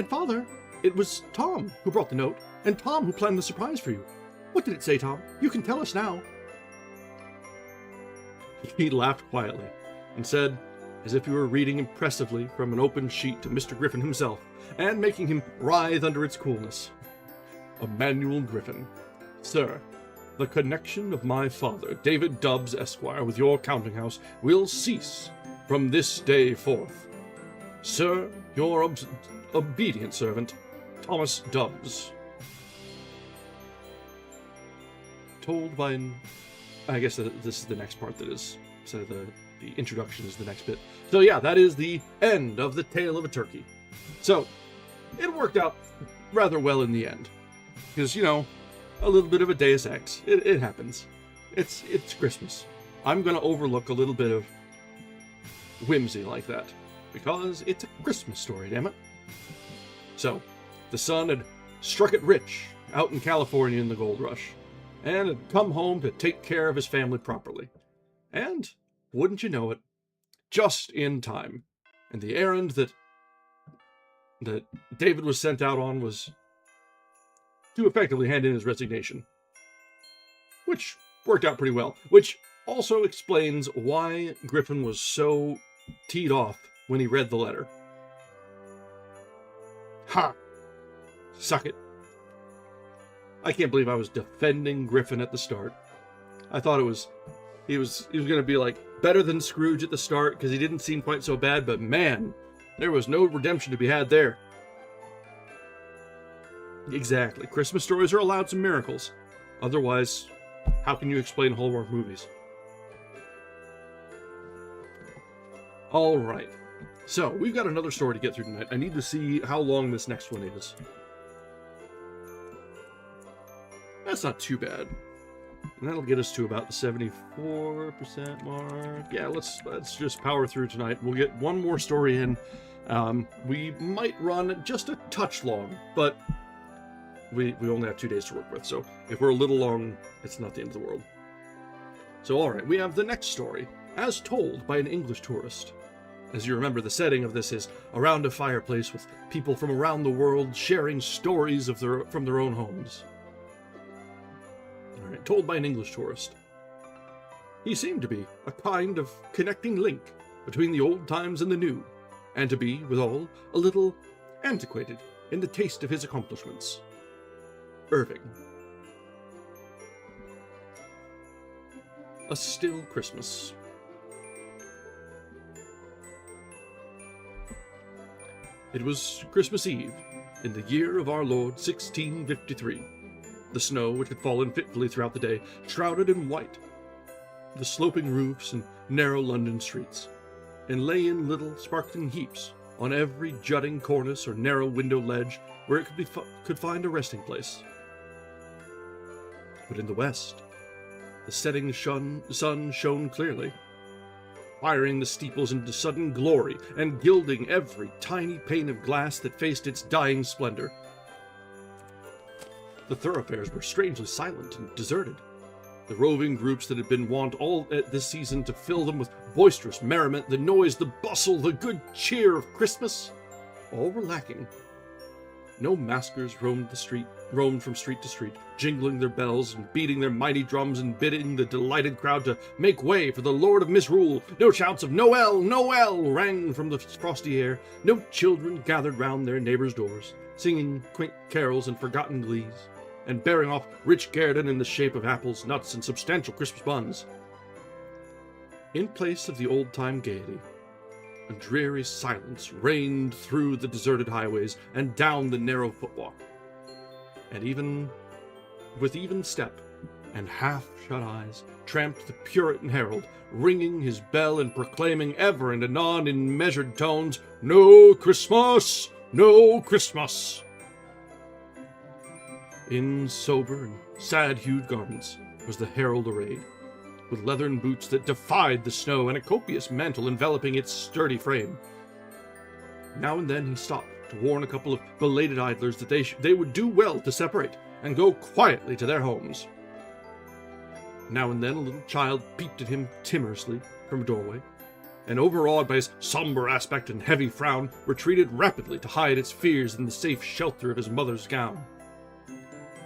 father, it was Tom who brought the note, and Tom who planned the surprise for you. What did it say, Tom? You can tell us now. He laughed quietly, and said, as if he were reading impressively from an open sheet to Mr. Griffin himself, and making him writhe under its coolness. Manuel Griffin, Sir, the connection of my father, David Dubbs, Esquire, with your counting house will cease from this day forth. Sir, your obedient servant, Thomas Dubbs. Told by I guess this is the next part that is, so the introduction is the next bit. So yeah, that is the end of The Tale of a Turkey. So, it worked out rather well in the end. Because, you know, a little bit of a deus ex. It happens. It's Christmas. I'm going to overlook a little bit of whimsy like that. Because it's a Christmas story, damn it. So, the son had struck it rich out in California in the gold rush, and had come home to take care of his family properly. And, wouldn't you know it, just in time. And the errand that David was sent out on was to effectively hand in his resignation. Which worked out pretty well. Which also explains why Griffin was so teed off when he read the letter. Ha! Suck it. I can't believe I was defending Griffin at the start. I thought he was going to be like better than Scrooge at the start because he didn't seem quite so bad, but man, there was no redemption to be had there. Exactly. Christmas stories are allowed some miracles. Otherwise, how can you explain Hallmark movies? All right. So, we've got another story to get through tonight. I need to see how long this next one is. That's not too bad. And that'll get us to about the 74% mark. Yeah, let's just power through tonight. We'll get one more story in. We might run just a touch long, but we only have 2 days to work with. So if we're a little long, it's not the end of the world. So all right, we have the next story, as told by an English tourist. As you remember, the setting of this is around a fireplace with people from around the world sharing stories from their own homes. All right, told by an English tourist. He seemed to be a kind of connecting link between the old times and the new, and to be, withal, a little antiquated in the taste of his accomplishments. Irving. A Still Christmas. It was Christmas Eve, in the year of our Lord 1653. The snow, which had fallen fitfully throughout the day, shrouded in white the sloping roofs and narrow London streets, and lay in little sparkling heaps on every jutting cornice or narrow window ledge where it could find a resting place. But in the west, the setting sun shone clearly, firing the steeples into sudden glory and gilding every tiny pane of glass that faced its dying splendor. The thoroughfares were strangely silent and deserted. The roving groups that had been wont all at this season to fill them with boisterous merriment, the noise, the bustle, the good cheer of Christmas, all were lacking. No maskers roamed from street to street, jingling their bells and beating their mighty drums and bidding the delighted crowd to make way for the Lord of Misrule. No shouts of Noel, Noel rang from the frosty air. No children gathered round their neighbors' doors, singing quaint carols and forgotten glees, and bearing off rich guerdon in the shape of apples, nuts, and substantial Christmas buns. In place of the old-time gaiety, a dreary silence reigned through the deserted highways and down the narrow footwalk. And with even step and half-shut eyes, tramped the Puritan herald, ringing his bell and proclaiming ever and anon in measured tones, "No Christmas! No Christmas!" In sober and sad-hued garments was the herald arrayed, with leathern boots that defied the snow and a copious mantle enveloping its sturdy frame. Now and then he stopped to warn a couple of belated idlers that they would do well to separate and go quietly to their homes. Now and then a little child peeped at him timorously from a doorway, and overawed by his somber aspect and heavy frown, retreated rapidly to hide its fears in the safe shelter of his mother's gown.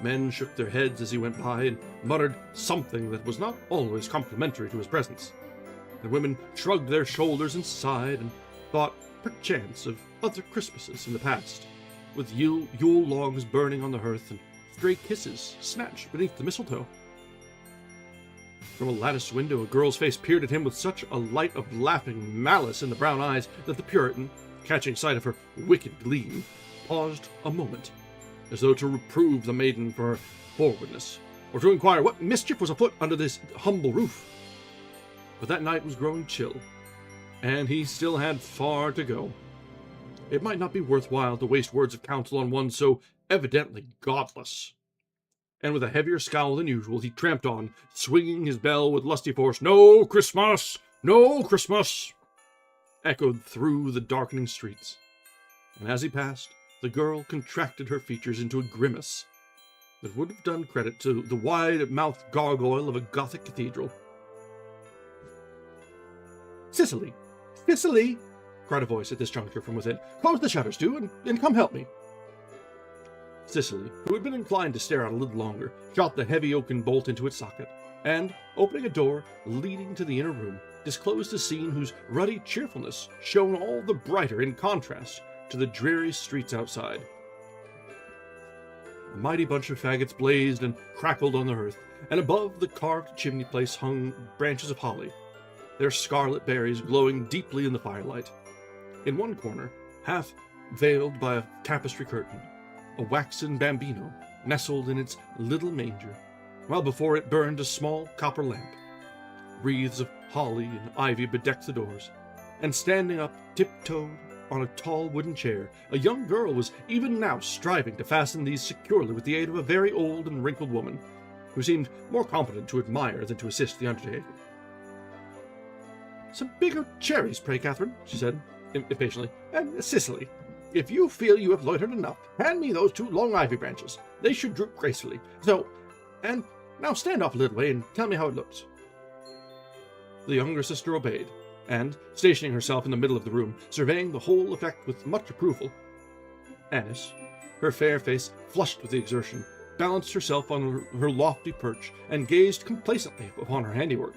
Men shook their heads as he went by and muttered something that was not always complimentary to his presence, and women shrugged their shoulders and sighed and thought, perchance, of other Christmases in the past, with Yule logs burning on the hearth and stray kisses snatched beneath the mistletoe. From a latticed window, a girl's face peered at him with such a light of laughing malice in the brown eyes that the Puritan, catching sight of her wicked gleam, paused a moment, as though to reprove the maiden for her forwardness, or to inquire what mischief was afoot under this humble roof. But that night was growing chill, and he still had far to go. It might not be worthwhile to waste words of counsel on one so evidently godless. And with a heavier scowl than usual, he tramped on, swinging his bell with lusty force. "No Christmas! No Christmas!" echoed through the darkening streets. And as he passed, the girl contracted her features into a grimace that would have done credit to the wide-mouthed gargoyle of a Gothic cathedral. "Cicely! Cicely!" cried a voice at this juncture from within. "Close the shutters, do, and come help me." Cicely, who had been inclined to stare out a little longer, shot the heavy oaken bolt into its socket, and, opening a door leading to the inner room, disclosed a scene whose ruddy cheerfulness shone all the brighter in contrast to the dreary streets outside. A mighty bunch of faggots blazed and crackled on the hearth, and above the carved chimney place hung branches of holly, their scarlet berries glowing deeply in the firelight. In one corner, half veiled by a tapestry curtain, a waxen bambino nestled in its little manger, while before it burned a small copper lamp. Wreaths of holly and ivy bedecked the doors, and standing up tiptoed on a tall wooden chair, a young girl was even now striving to fasten these securely with the aid of a very old and wrinkled woman, who seemed more competent to admire than to assist the undertaking. "Some bigger cherries, pray, Catherine," she said, impatiently. "And Cicely, if you feel you have loitered enough, hand me those 2 long ivy branches. They should droop gracefully. So, and now stand off a little way and tell me how it looks." The younger sister obeyed, and, stationing herself in the middle of the room, surveying the whole effect with much approval, Annis, her fair face flushed with the exertion, balanced herself on her lofty perch and gazed complacently upon her handiwork,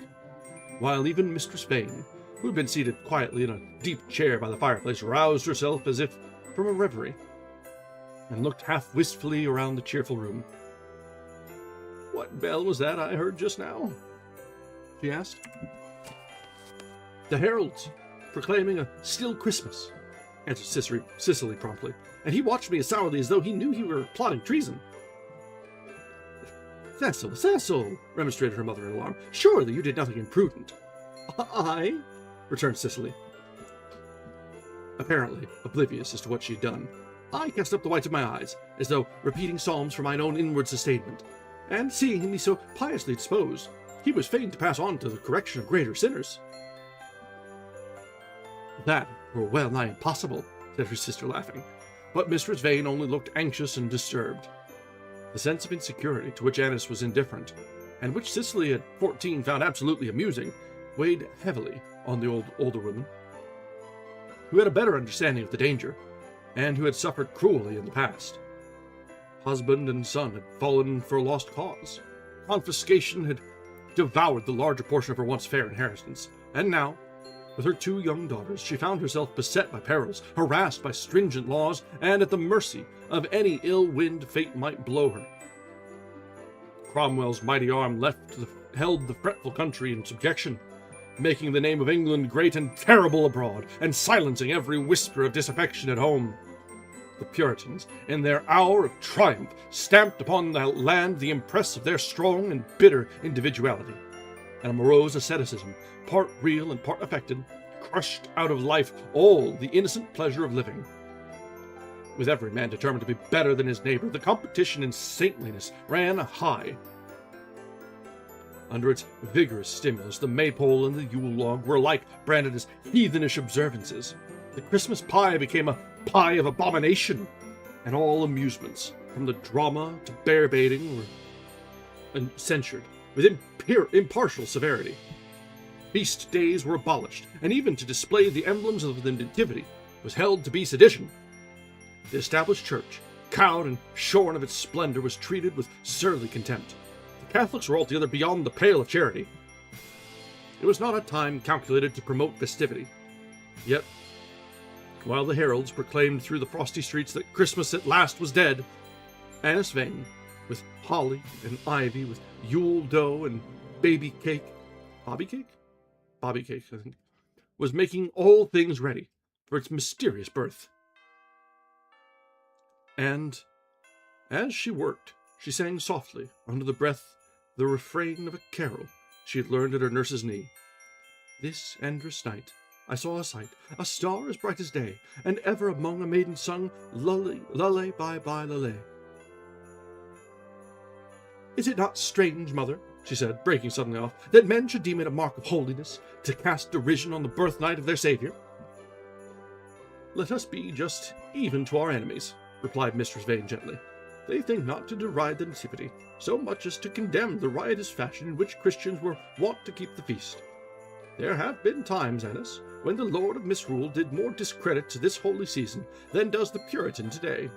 while even Mistress Vane, who had been seated quietly in a deep chair by the fireplace, roused herself as if from a reverie, and looked half wistfully around the cheerful room. "What bell was that I heard just now?" she asked. "The heralds, proclaiming a still Christmas," answered Cicely promptly, "and he watched me as sourly as though he knew he were plotting treason." Cecil, remonstrated her mother in alarm. "Surely you did nothing imprudent." "I?" returned Cicely, apparently oblivious as to what she had done. "I cast up the whites of my eyes, as though repeating psalms for mine own inward sustainment, and seeing me so piously disposed, he was fain to pass on to the correction of greater sinners." "That were well nigh impossible," said her sister, laughing, but Mistress Vane only looked anxious and disturbed. The sense of insecurity to which Annis was indifferent, and which Cicely at 14 found absolutely amusing, weighed heavily on the older woman, who had a better understanding of the danger, and who had suffered cruelly in the past. Husband and son had fallen for a lost cause. Confiscation had devoured the larger portion of her once fair inheritance, and now, with her 2 young daughters, she found herself beset by perils, harassed by stringent laws, and at the mercy of any ill wind fate might blow her. Cromwell's mighty arm held the fretful country in subjection, making the name of England great and terrible abroad, and silencing every whisper of disaffection at home. The Puritans, in their hour of triumph, stamped upon the land the impress of their strong and bitter individuality, and a morose asceticism, part real and part affected, crushed out of life all the innocent pleasure of living. With every man determined to be better than his neighbor, the competition in saintliness ran high. Under its vigorous stimulus, the maypole and the Yule log were alike branded as heathenish observances. The Christmas pie became a pie of abomination, and all amusements, from the drama to bear baiting, were censured with impartial severity. Feast days were abolished, and even to display the emblems of the Nativity was held to be sedition. The established church, cowed and shorn of its splendor, was treated with surly contempt. The Catholics were altogether beyond the pale of charity. It was not a time calculated to promote festivity. Yet, while the heralds proclaimed through the frosty streets that Christmas at last was dead, Annis Vane, with holly and ivy, with Yule dough and bobby cake, I think, was making all things ready for its mysterious birth. And, as she worked, she sang softly, under the breath, the refrain of a carol she had learned at her nurse's knee. "This endless night I saw a sight, a star as bright as day, and ever among a maiden sung, lulle, lulle, bye, bye, lulle." "Is it not strange, mother," she said, breaking suddenly off, "that men should deem it a mark of holiness to cast derision on the birthnight of their Saviour?" "Let us be just even to our enemies," replied Mistress Vane gently. "They think not to deride the Nativity, so much as to condemn the riotous fashion in which Christians were wont to keep the feast. There have been times, Annis, when the Lord of Misrule did more discredit to this holy season than does the Puritan today."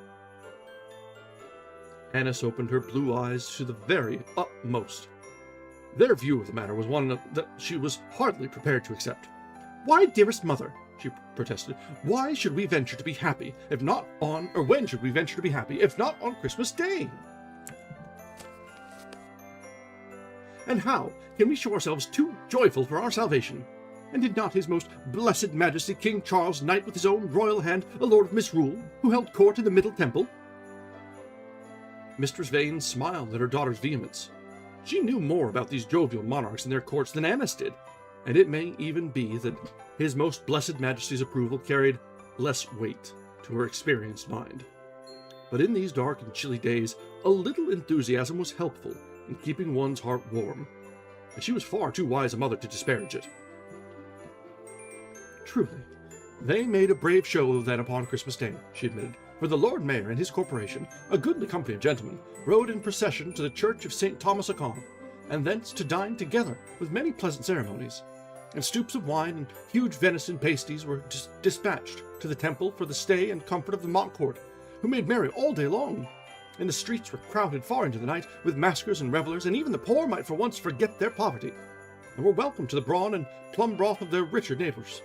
Annis opened her blue eyes to the very utmost. Their view of the matter was one that she was hardly prepared to accept. "Why, dearest mother," she protested, "why should we venture to be happy, if not on, or when should we venture to be happy, if not on Christmas Day? And how can we show ourselves too joyful for our salvation? And did not his most blessed Majesty King Charles knight with his own royal hand a lord of Misrule, who held court in the Middle Temple?" Mistress Vane smiled at her daughter's vehemence. She knew more about these jovial monarchs and their courts than Annis did, and it may even be that his most blessed Majesty's approval carried less weight to her experienced mind. But in these dark and chilly days, a little enthusiasm was helpful in keeping one's heart warm, and she was far too wise a mother to disparage it. Truly, they made a brave show of that upon Christmas Day, she admitted, for the Lord Mayor and his corporation, a goodly company of gentlemen, rode in procession to the church of St. Thomas a Con, and thence to dine together with many pleasant ceremonies, and stoups of wine and huge venison pasties were dispatched to the temple for the stay and comfort of the mock court, who made merry all day long. And the streets were crowded far into the night with maskers and revellers, and even the poor might for once forget their poverty, and were welcome to the brawn and plum broth of their richer neighbours.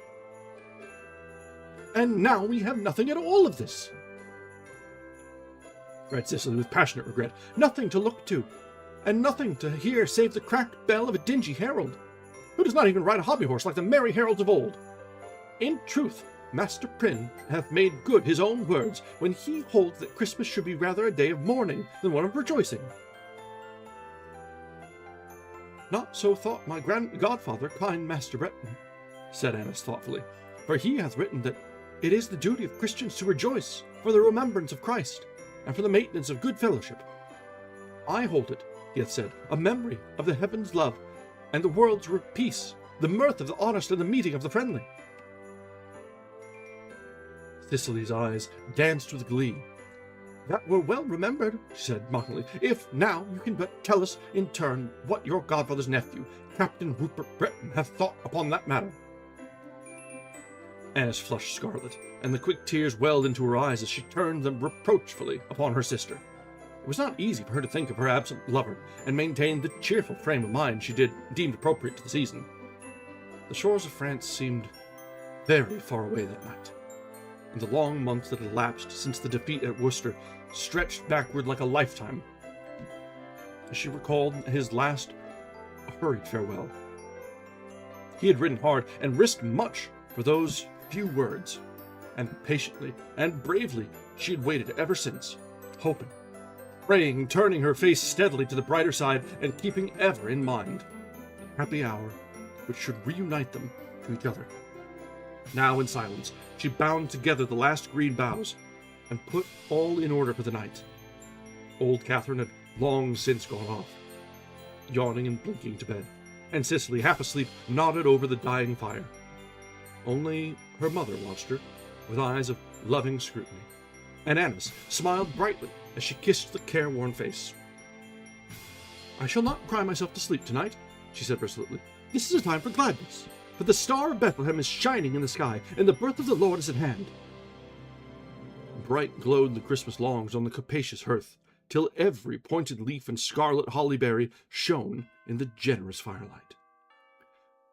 And now we have nothing at all of this, cried Cicely with passionate regret. Nothing to look to, and nothing to hear save the cracked bell of a dingy herald, who does not even ride a hobby horse like the merry heralds of old. In truth, Master Prynne hath made good his own words when he holds that Christmas should be rather a day of mourning than one of rejoicing. Not so thought my godfather, kind Master Breton, said Annis thoughtfully, for he hath written that it is the duty of Christians to rejoice for the remembrance of Christ, and for the maintenance of good fellowship. I hold it, he hath said, a memory of the heaven's love, and the world's peace, the mirth of the honest and the meeting of the friendly. Cicely's eyes danced with glee. That were well remembered, she said mockingly, if now you can but tell us in turn what your godfather's nephew, Captain Rupert Breton, hath thought upon that matter. Annis flushed scarlet, and the quick tears welled into her eyes as she turned them reproachfully upon her sister. It was not easy for her to think of her absent lover, and maintain the cheerful frame of mind she deemed appropriate to the season. The shores of France seemed very far away that night, and the long months that had elapsed since the defeat at Worcester stretched backward like a lifetime, as she recalled his last hurried farewell. He had ridden hard and risked much for those few words, and patiently and bravely she had waited ever since, hoping, praying, turning her face steadily to the brighter side, and keeping ever in mind the happy hour which should reunite them to each other. Now, in silence, she bound together the last green boughs, and put all in order for the night. Old Catherine had long since gone off, yawning and blinking to bed, and Cicely, half asleep, nodded over the dying fire. Only her mother watched her with eyes of loving scrutiny, and Annis smiled brightly as she kissed the careworn face. I shall not cry myself to sleep tonight, she said resolutely. This is a time for gladness, for the star of Bethlehem is shining in the sky, and the birth of the Lord is at hand. Bright glowed the Christmas logs on the capacious hearth, till every pointed leaf and scarlet holly-berry shone in the generous firelight.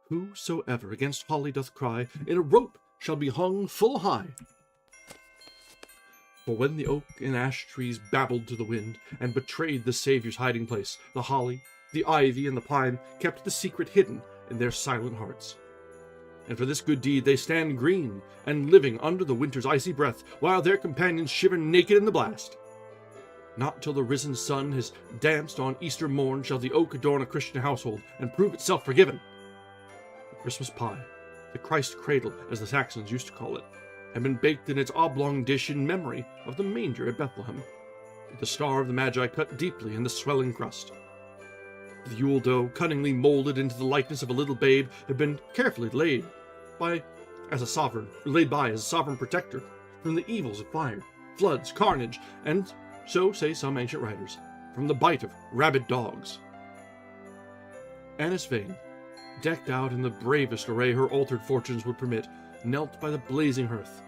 Whosoever against holly doth cry, in a rope shall be hung full high. For when the oak and ash trees babbled to the wind, and betrayed the Saviour's hiding place, the holly, the ivy, and the pine kept the secret hidden in their silent hearts. And for this good deed they stand green and living under the winter's icy breath, while their companions shiver naked in the blast. Not till the risen sun has danced on Easter morn shall the oak adorn a Christian household and prove itself forgiven. The Christmas pie, the Christ cradle, as the Saxons used to call it, had been baked in its oblong dish in memory of the manger at Bethlehem, with the star of the Magi cut deeply in the swelling crust. The Yule dough, cunningly molded into the likeness of a little babe, had been carefully laid by as a sovereign protector from the evils of fire, floods, carnage, and, so say some ancient writers, from the bite of rabid dogs. Annis Vane, decked out in the bravest array her altered fortunes would permit, knelt by the blazing hearth.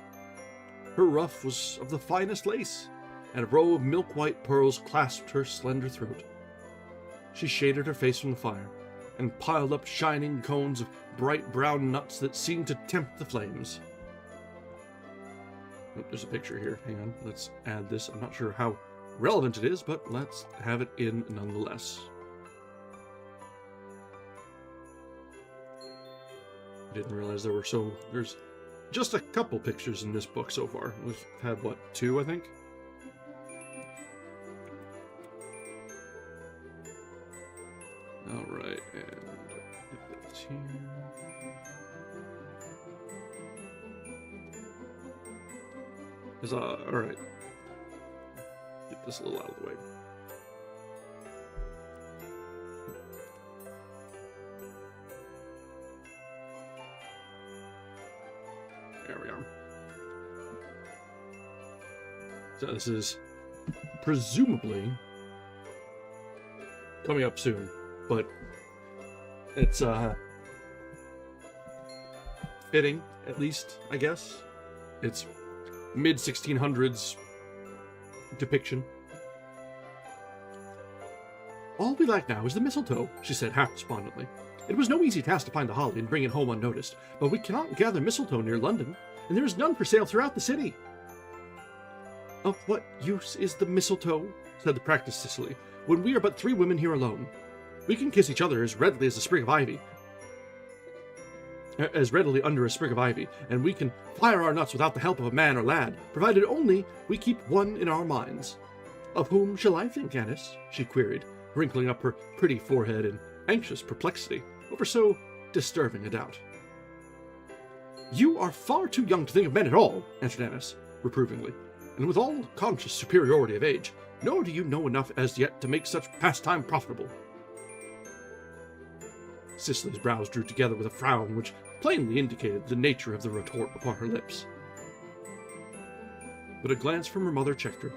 Her ruff was of the finest lace, and a row of milk-white pearls clasped her slender throat. She shaded her face from the fire, and piled up shining cones of bright brown nuts that seemed to tempt the flames. Oh, there's a picture here. Hang on, let's add this. I'm not sure how relevant it is, but let's have it in nonetheless. I didn't realize there's just a couple pictures in this book so far. We've had, what, 2, I think? Alright, and get this here. Alright. Get this a little out of the way. There we are. So this is presumably coming up soon, but it's fitting, at least, I guess. It's mid-1600s depiction. All we lack now is the mistletoe, she said half despondently. It was no easy task to find the holly and bring it home unnoticed, but we cannot gather mistletoe near London, and there is none for sale throughout the city. Of what use is the mistletoe, said the practiced Cicely, when we are but 3 women here alone? We can kiss each other as readily as a sprig of ivy. As readily under a sprig of ivy, and we can fire our nuts without the help of a man or lad, provided only we keep one in our minds. Of whom shall I think, Annis? She queried, wrinkling up her pretty forehead in anxious perplexity over so disturbing a doubt. You are far too young to think of men at all, answered Annis, reprovingly, and with all conscious superiority of age, nor do you know enough as yet to make such pastime profitable. Cicely's brows drew together with a frown which plainly indicated the nature of the retort upon her lips. But a glance from her mother checked her.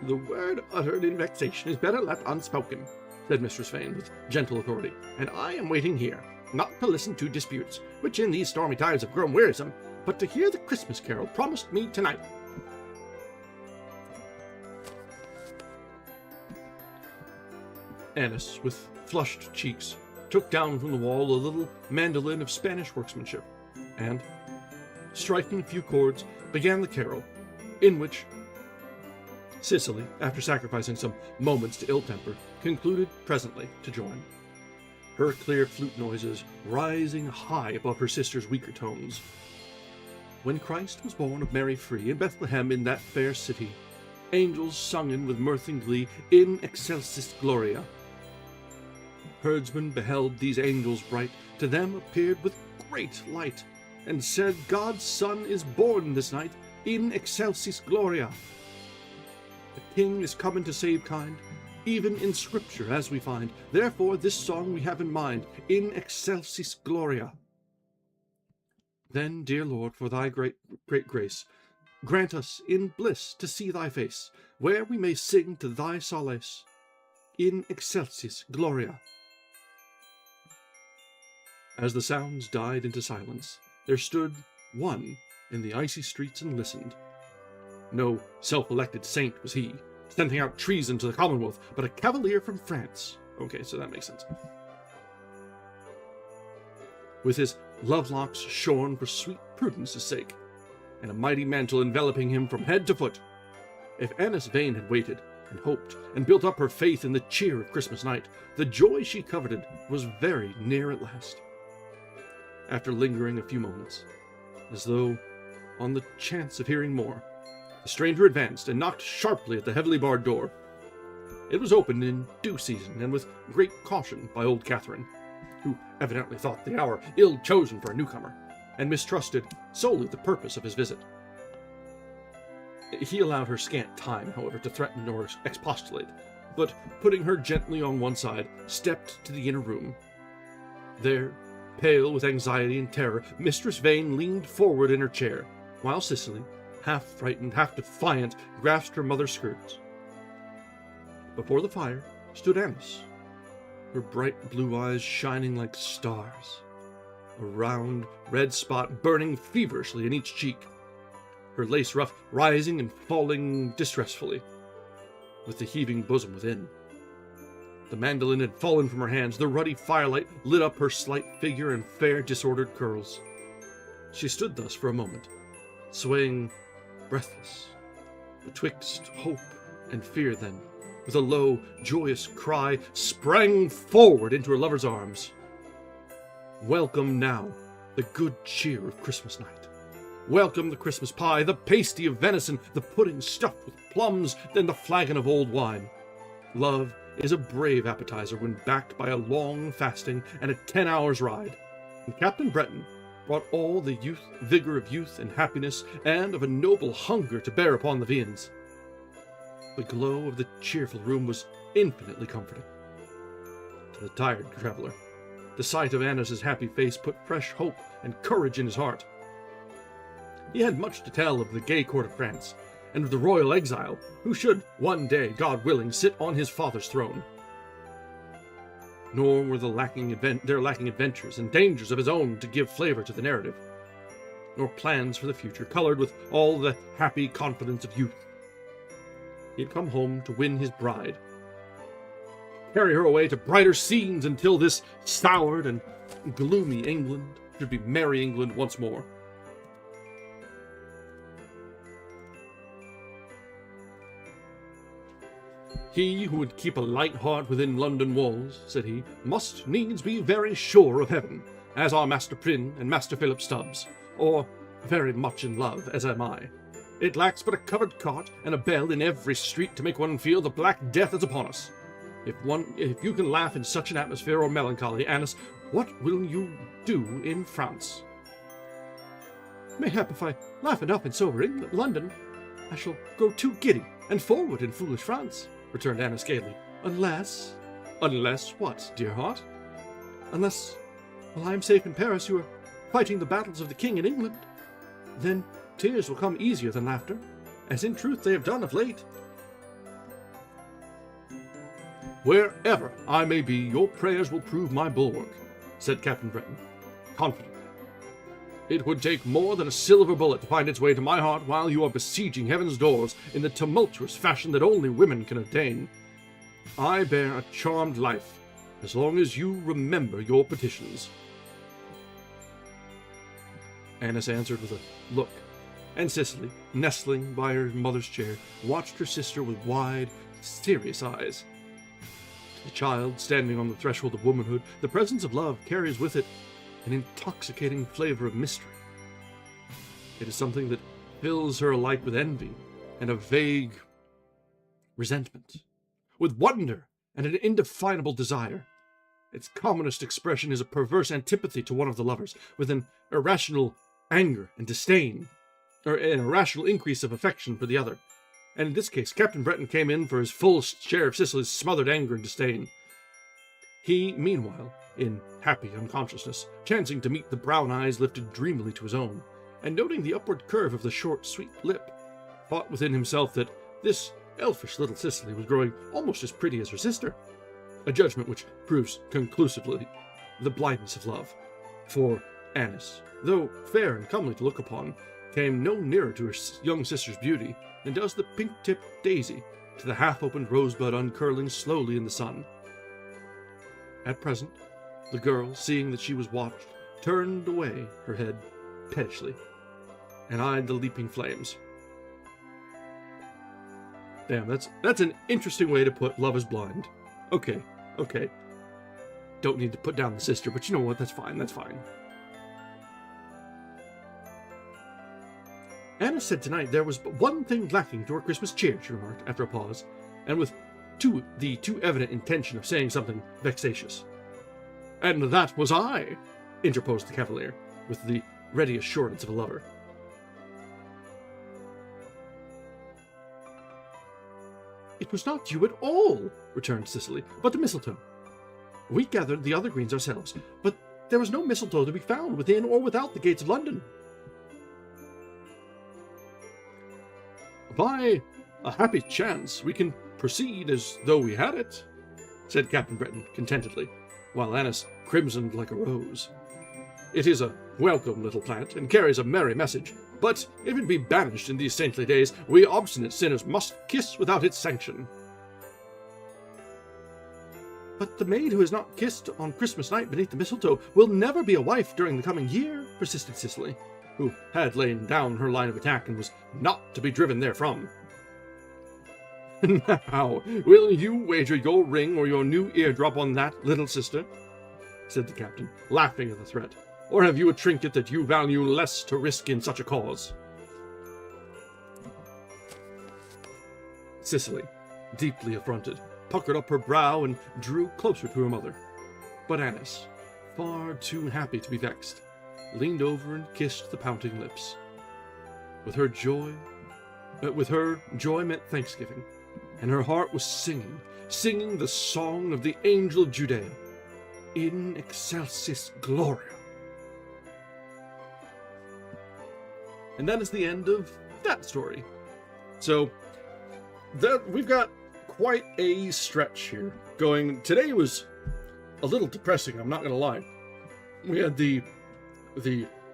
The word uttered in vexation is better left unspoken, said Mistress Vane with gentle authority, and I am waiting here, not to listen to disputes, which in these stormy times have grown wearisome, but to hear the Christmas carol promised me tonight. Annis, with flushed cheeks, took down from the wall a little mandolin of Spanish workmanship, and, striking a few chords, began the carol, in which Cicely, after sacrificing some moments to ill temper, concluded presently to join, her clear flute noises rising high above her sister's weaker tones. When Christ was born of Mary free in Bethlehem in that fair city, angels sung in with mirth and glee in excelsis gloria. Herdsmen beheld these angels bright, to them appeared with great light, and said, God's Son is born this night in excelsis gloria. The King is coming to save kind, even in Scripture as we find. Therefore this song we have in mind, in excelsis gloria. Then, dear Lord, for thy great grace, grant us in bliss to see thy face, where we may sing to thy solace, in excelsis gloria. As the sounds died into silence, there stood one in the icy streets and listened. No self-elected saint was he, sending out treason to the Commonwealth, but a cavalier from France. Okay, so that makes sense. With his love-locks shorn for sweet prudence's sake, and a mighty mantle enveloping him from head to foot. If Annis Vane had waited, and hoped, and built up her faith in the cheer of Christmas night, the joy she coveted was very near at last. After lingering a few moments, as though on the chance of hearing more, the stranger advanced and knocked sharply at the heavily barred door. It was opened in due season and with great caution by old Catherine, who evidently thought the hour ill-chosen for a newcomer, and mistrusted solely the purpose of his visit. He allowed her scant time, however, to threaten or expostulate, but, putting her gently on one side, stepped to the inner room. There, pale with anxiety and terror, Mistress Vane leaned forward in her chair, while Cicely, half frightened, half defiant, grasped her mother's skirts. Before the fire stood Annis, her bright blue eyes shining like stars, a round red spot burning feverishly in each cheek, her lace ruff rising and falling distressfully, with the heaving bosom within. The mandolin had fallen from her hands, the ruddy firelight lit up her slight figure and fair disordered curls. She stood thus for a moment, swaying breathless, betwixt hope and fear, then, with a low, joyous cry, sprang forward into her lover's arms. Welcome now the good cheer of Christmas night. Welcome the Christmas pie, the pasty of venison, the pudding stuffed with plums, then the flagon of old wine. Love is a brave appetizer when backed by a long fasting and a 10 hours ride. And Captain Breton brought all the vigor of youth and happiness, and of a noble hunger to bear upon the viands. The glow of the cheerful room was infinitely comforting. To the tired traveler, the sight of Annis's happy face put fresh hope and courage in his heart, He had much to tell of the gay court of France, and of the royal exile, who should, one day, God willing, sit on his father's throne. Nor were there lacking adventures and dangers of his own to give flavor to the narrative, nor plans for the future, colored with all the happy confidence of youth. He had come home to win his bride, carry her away to brighter scenes until this soured and gloomy England should be merry England once more. He who would keep a light heart within London walls, said he, must needs be very sure of heaven, as are Master Prynne and Master Philip Stubbs, or very much in love, as am I. It lacks but a covered cart and a bell in every street to make one feel the black death is upon us. If you can laugh in such an atmosphere or melancholy, Annis, what will you do in France? Mayhap if I laugh enough in sober London, I shall grow too giddy and forward in foolish France, returned Annis gaily. Unless what, dear heart? Unless, while I am safe in Paris, you are fighting the battles of the king in England. Then tears will come easier than laughter, as in truth they have done of late. Wherever I may be, your prayers will prove my bulwark, said Captain Breton, confidently. It would take more than a silver bullet to find its way to my heart while you are besieging heaven's doors in the tumultuous fashion that only women can attain. I bear a charmed life, as long as you remember your petitions. Annis answered with a look, and Cicely, nestling by her mother's chair, watched her sister with wide, serious eyes. To the child standing on the threshold of womanhood, the presence of love carries with it an intoxicating flavor of mystery. It is something that fills her alike with envy and a vague resentment, with wonder and an indefinable desire. Its commonest expression is a perverse antipathy to one of the lovers, with an irrational anger and disdain, or an irrational increase of affection for the other. And in this case, Captain Breton came in for his full share of Cicely's smothered anger and disdain. He, meanwhile, in happy unconsciousness, chancing to meet the brown eyes lifted dreamily to his own, and noting the upward curve of the short, sweet lip, thought within himself that this elfish little Cicely was growing almost as pretty as her sister, a judgment which proves conclusively the blindness of love. For Annis, though fair and comely to look upon, came no nearer to her young sister's beauty than does the pink-tipped daisy to the half-opened rosebud uncurling slowly in the sun. At present, the girl, seeing that she was watched, turned away her head pettishly, and eyed the leaping flames. Damn, that's an interesting way to put love is blind. Okay. Don't need to put down the sister, but you know what, that's fine. Anna said tonight there was but one thing lacking to her Christmas cheer, she remarked, after a pause, and with the too evident intention of saying something vexatious. And that was I, interposed the Cavalier, with the ready assurance of a lover. It was not you at all, returned Cicely, but the mistletoe. We gathered the other greens ourselves, but there was no mistletoe to be found within or without the gates of London. By a happy chance, we can proceed as though we had it, said Captain Breton contentedly, while Annis crimsoned like a rose. It is a welcome little plant, and carries a merry message, but if it be banished in these saintly days, we obstinate sinners must kiss without its sanction. But the maid who is not kissed on Christmas night beneath the mistletoe will never be a wife during the coming year, persisted Cicely, who had lain down her line of attack and was not to be driven therefrom. Now, will you wager your ring or your new eardrop on that, little sister? Said the captain, laughing at the threat. Or have you a trinket that you value less to risk in such a cause? Cicely, deeply affronted, puckered up her brow and drew closer to her mother. But Annis, far too happy to be vexed, leaned over and kissed the pouting lips. With her joy meant thanksgiving, and her heart was singing the song of the angel of Judea, In excelsis Gloria. And that is the end of that story. So that we've got quite a stretch here going. Today was a little depressing, I'm not gonna lie. We had the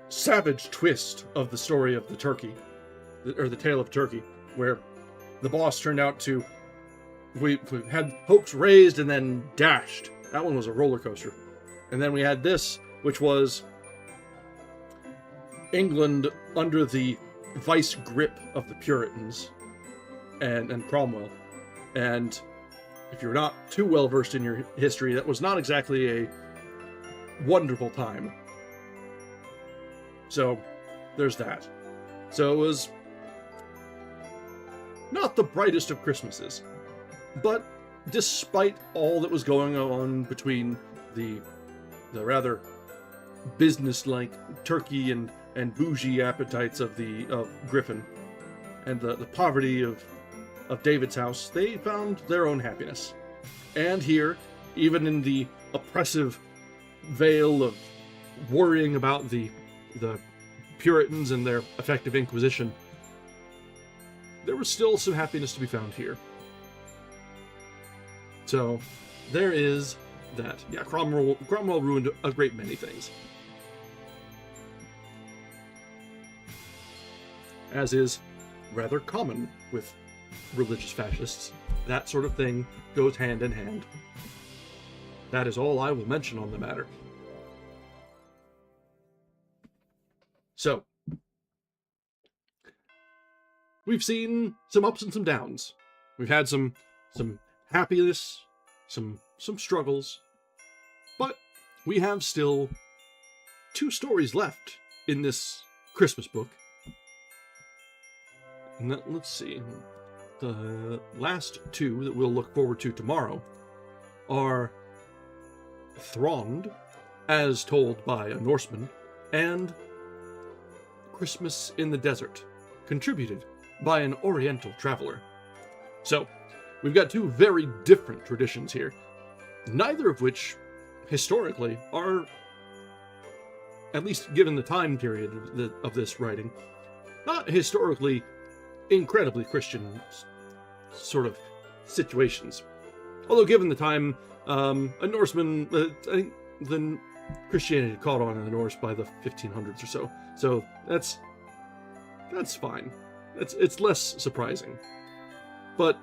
savage twist of the story of the turkey, or the tale of turkey, where the boss turned out to, we had hopes raised and then dashed. That one was a roller coaster. And then we had this, which was England under the vice grip of the Puritans and Cromwell. And if you're not too well versed in your history, that was not exactly a wonderful time. So there's that. So it was not the brightest of Christmases, but despite all that was going on between the rather business-like turkey and bougie appetites of Griffin and the poverty of David's house, they found their own happiness. And here, even in the oppressive veil of worrying about the Puritans and their effective Inquisition, there was still some happiness to be found here. So, there is that. Yeah, Cromwell ruined a great many things. As is rather common with religious fascists. That sort of thing goes hand in hand. That is all I will mention on the matter. So, we've seen some ups and some downs. We've had some happiness, some struggles, but we have still 2 stories left in this Christmas book. And let's see. The last 2 that we'll look forward to tomorrow are Thrond, as told by a Norseman, and Christmas in the Desert, contributed by an Oriental traveler. So, we've got 2 very different traditions here, neither of which, historically, are, at least given the time period of this writing, not historically incredibly Christian sort of situations. Although given the time, a Norseman, I think the Christianity caught on in the Norse by the 1500s or so. So that's fine. It's less surprising. But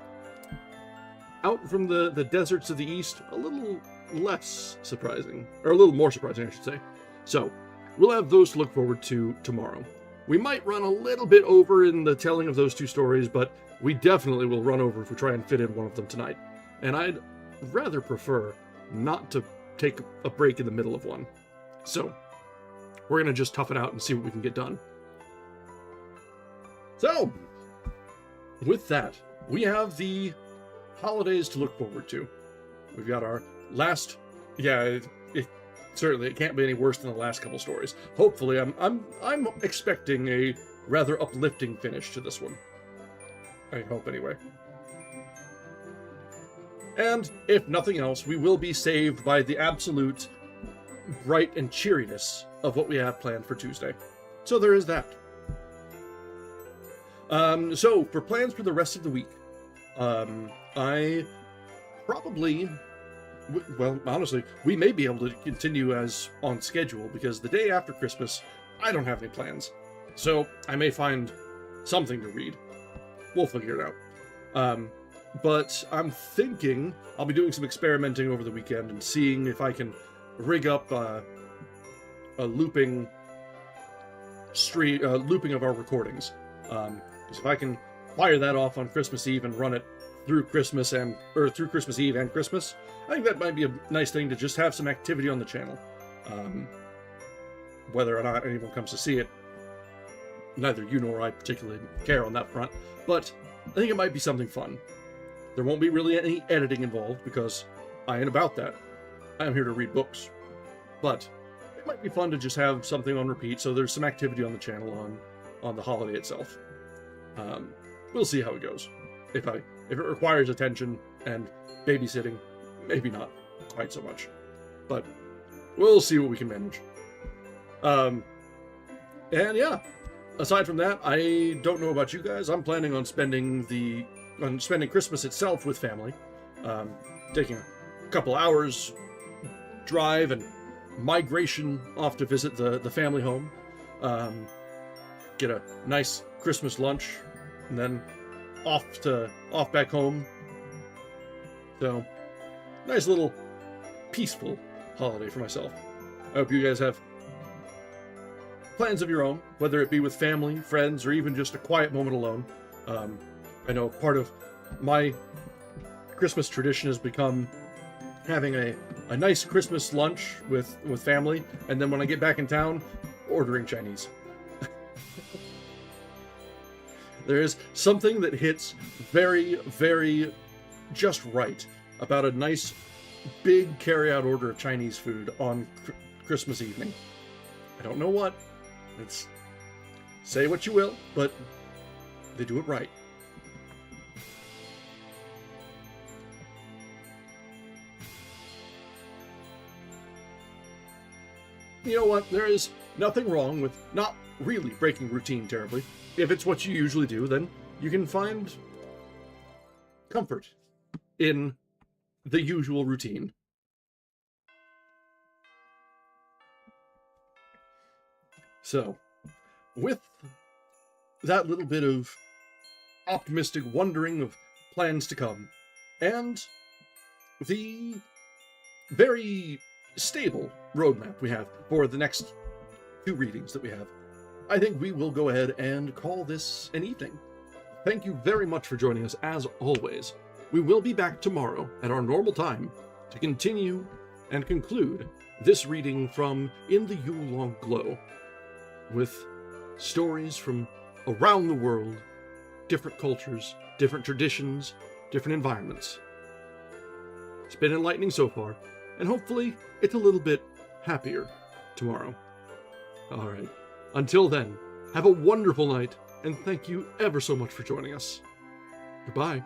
out from the deserts of the east, a little less surprising. Or a little more surprising, I should say. So, we'll have those to look forward to tomorrow. We might run a little bit over in the telling of those 2 stories, but we definitely will run over if we try and fit in one of them tonight. And I'd rather prefer not to take a break in the middle of one. So, we're going to just tough it out and see what we can get done. So, with that, we have the holidays to look forward to. We've got our last, certainly it can't be any worse than the last couple stories. Hopefully, I'm expecting a rather uplifting finish to this one. I hope anyway. And if nothing else, we will be saved by the absolute bright and cheeriness of what we have planned for Tuesday. So there is that. So for plans for the rest of the week, I probably, well, honestly, we may be able to continue as on schedule, because the day after Christmas, I don't have any plans. So I may find something to read. We'll figure it out. But I'm thinking I'll be doing some experimenting over the weekend and seeing if I can rig up a looping of our recordings. Because if I can fire that off on Christmas Eve and run it through Christmas through Christmas Eve and Christmas, I think that might be a nice thing to just have some activity on the channel. Whether or not anyone comes to see it, neither you nor I particularly care on that front, but I think it might be something fun. There won't be really any editing involved, because I ain't about that. I'm here to read books. But it might be fun to just have something on repeat, so there's some activity on the channel on the holiday itself. We'll see how it goes. If it requires attention and babysitting, maybe not quite so much. But we'll see what we can manage. And yeah, aside from that, I don't know about you guys. I'm planning on spending Christmas itself with family, taking a couple hours drive and migration off to visit the family home, get a nice Christmas lunch, and then off back home. So, nice little peaceful holiday for myself. I hope you guys have plans of your own, whether it be with family, friends, or even just a quiet moment alone. I know part of my Christmas tradition has become having a nice Christmas lunch with family, and then when I get back in town, ordering Chinese. There is something that hits very, very just right about a nice big carry-out order of Chinese food on Christmas evening. I don't know what. It's say what you will, but they do it right. You know what? There is nothing wrong with not really breaking routine terribly. If it's what you usually do, then you can find comfort in the usual routine. So, with that little bit of optimistic wondering of plans to come, and the very stable roadmap we have for the next 2 readings that we have, I think we will go ahead and call this an evening. Thank you very much for joining us, as always. We will be back tomorrow at our normal time to continue and conclude this reading from In the Yule Long Glow, with stories from around the world, different cultures, different traditions, different environments. It's been enlightening so far, and hopefully it's a little bit happier tomorrow. All right. Until then, have a wonderful night, and thank you ever so much for joining us. Goodbye.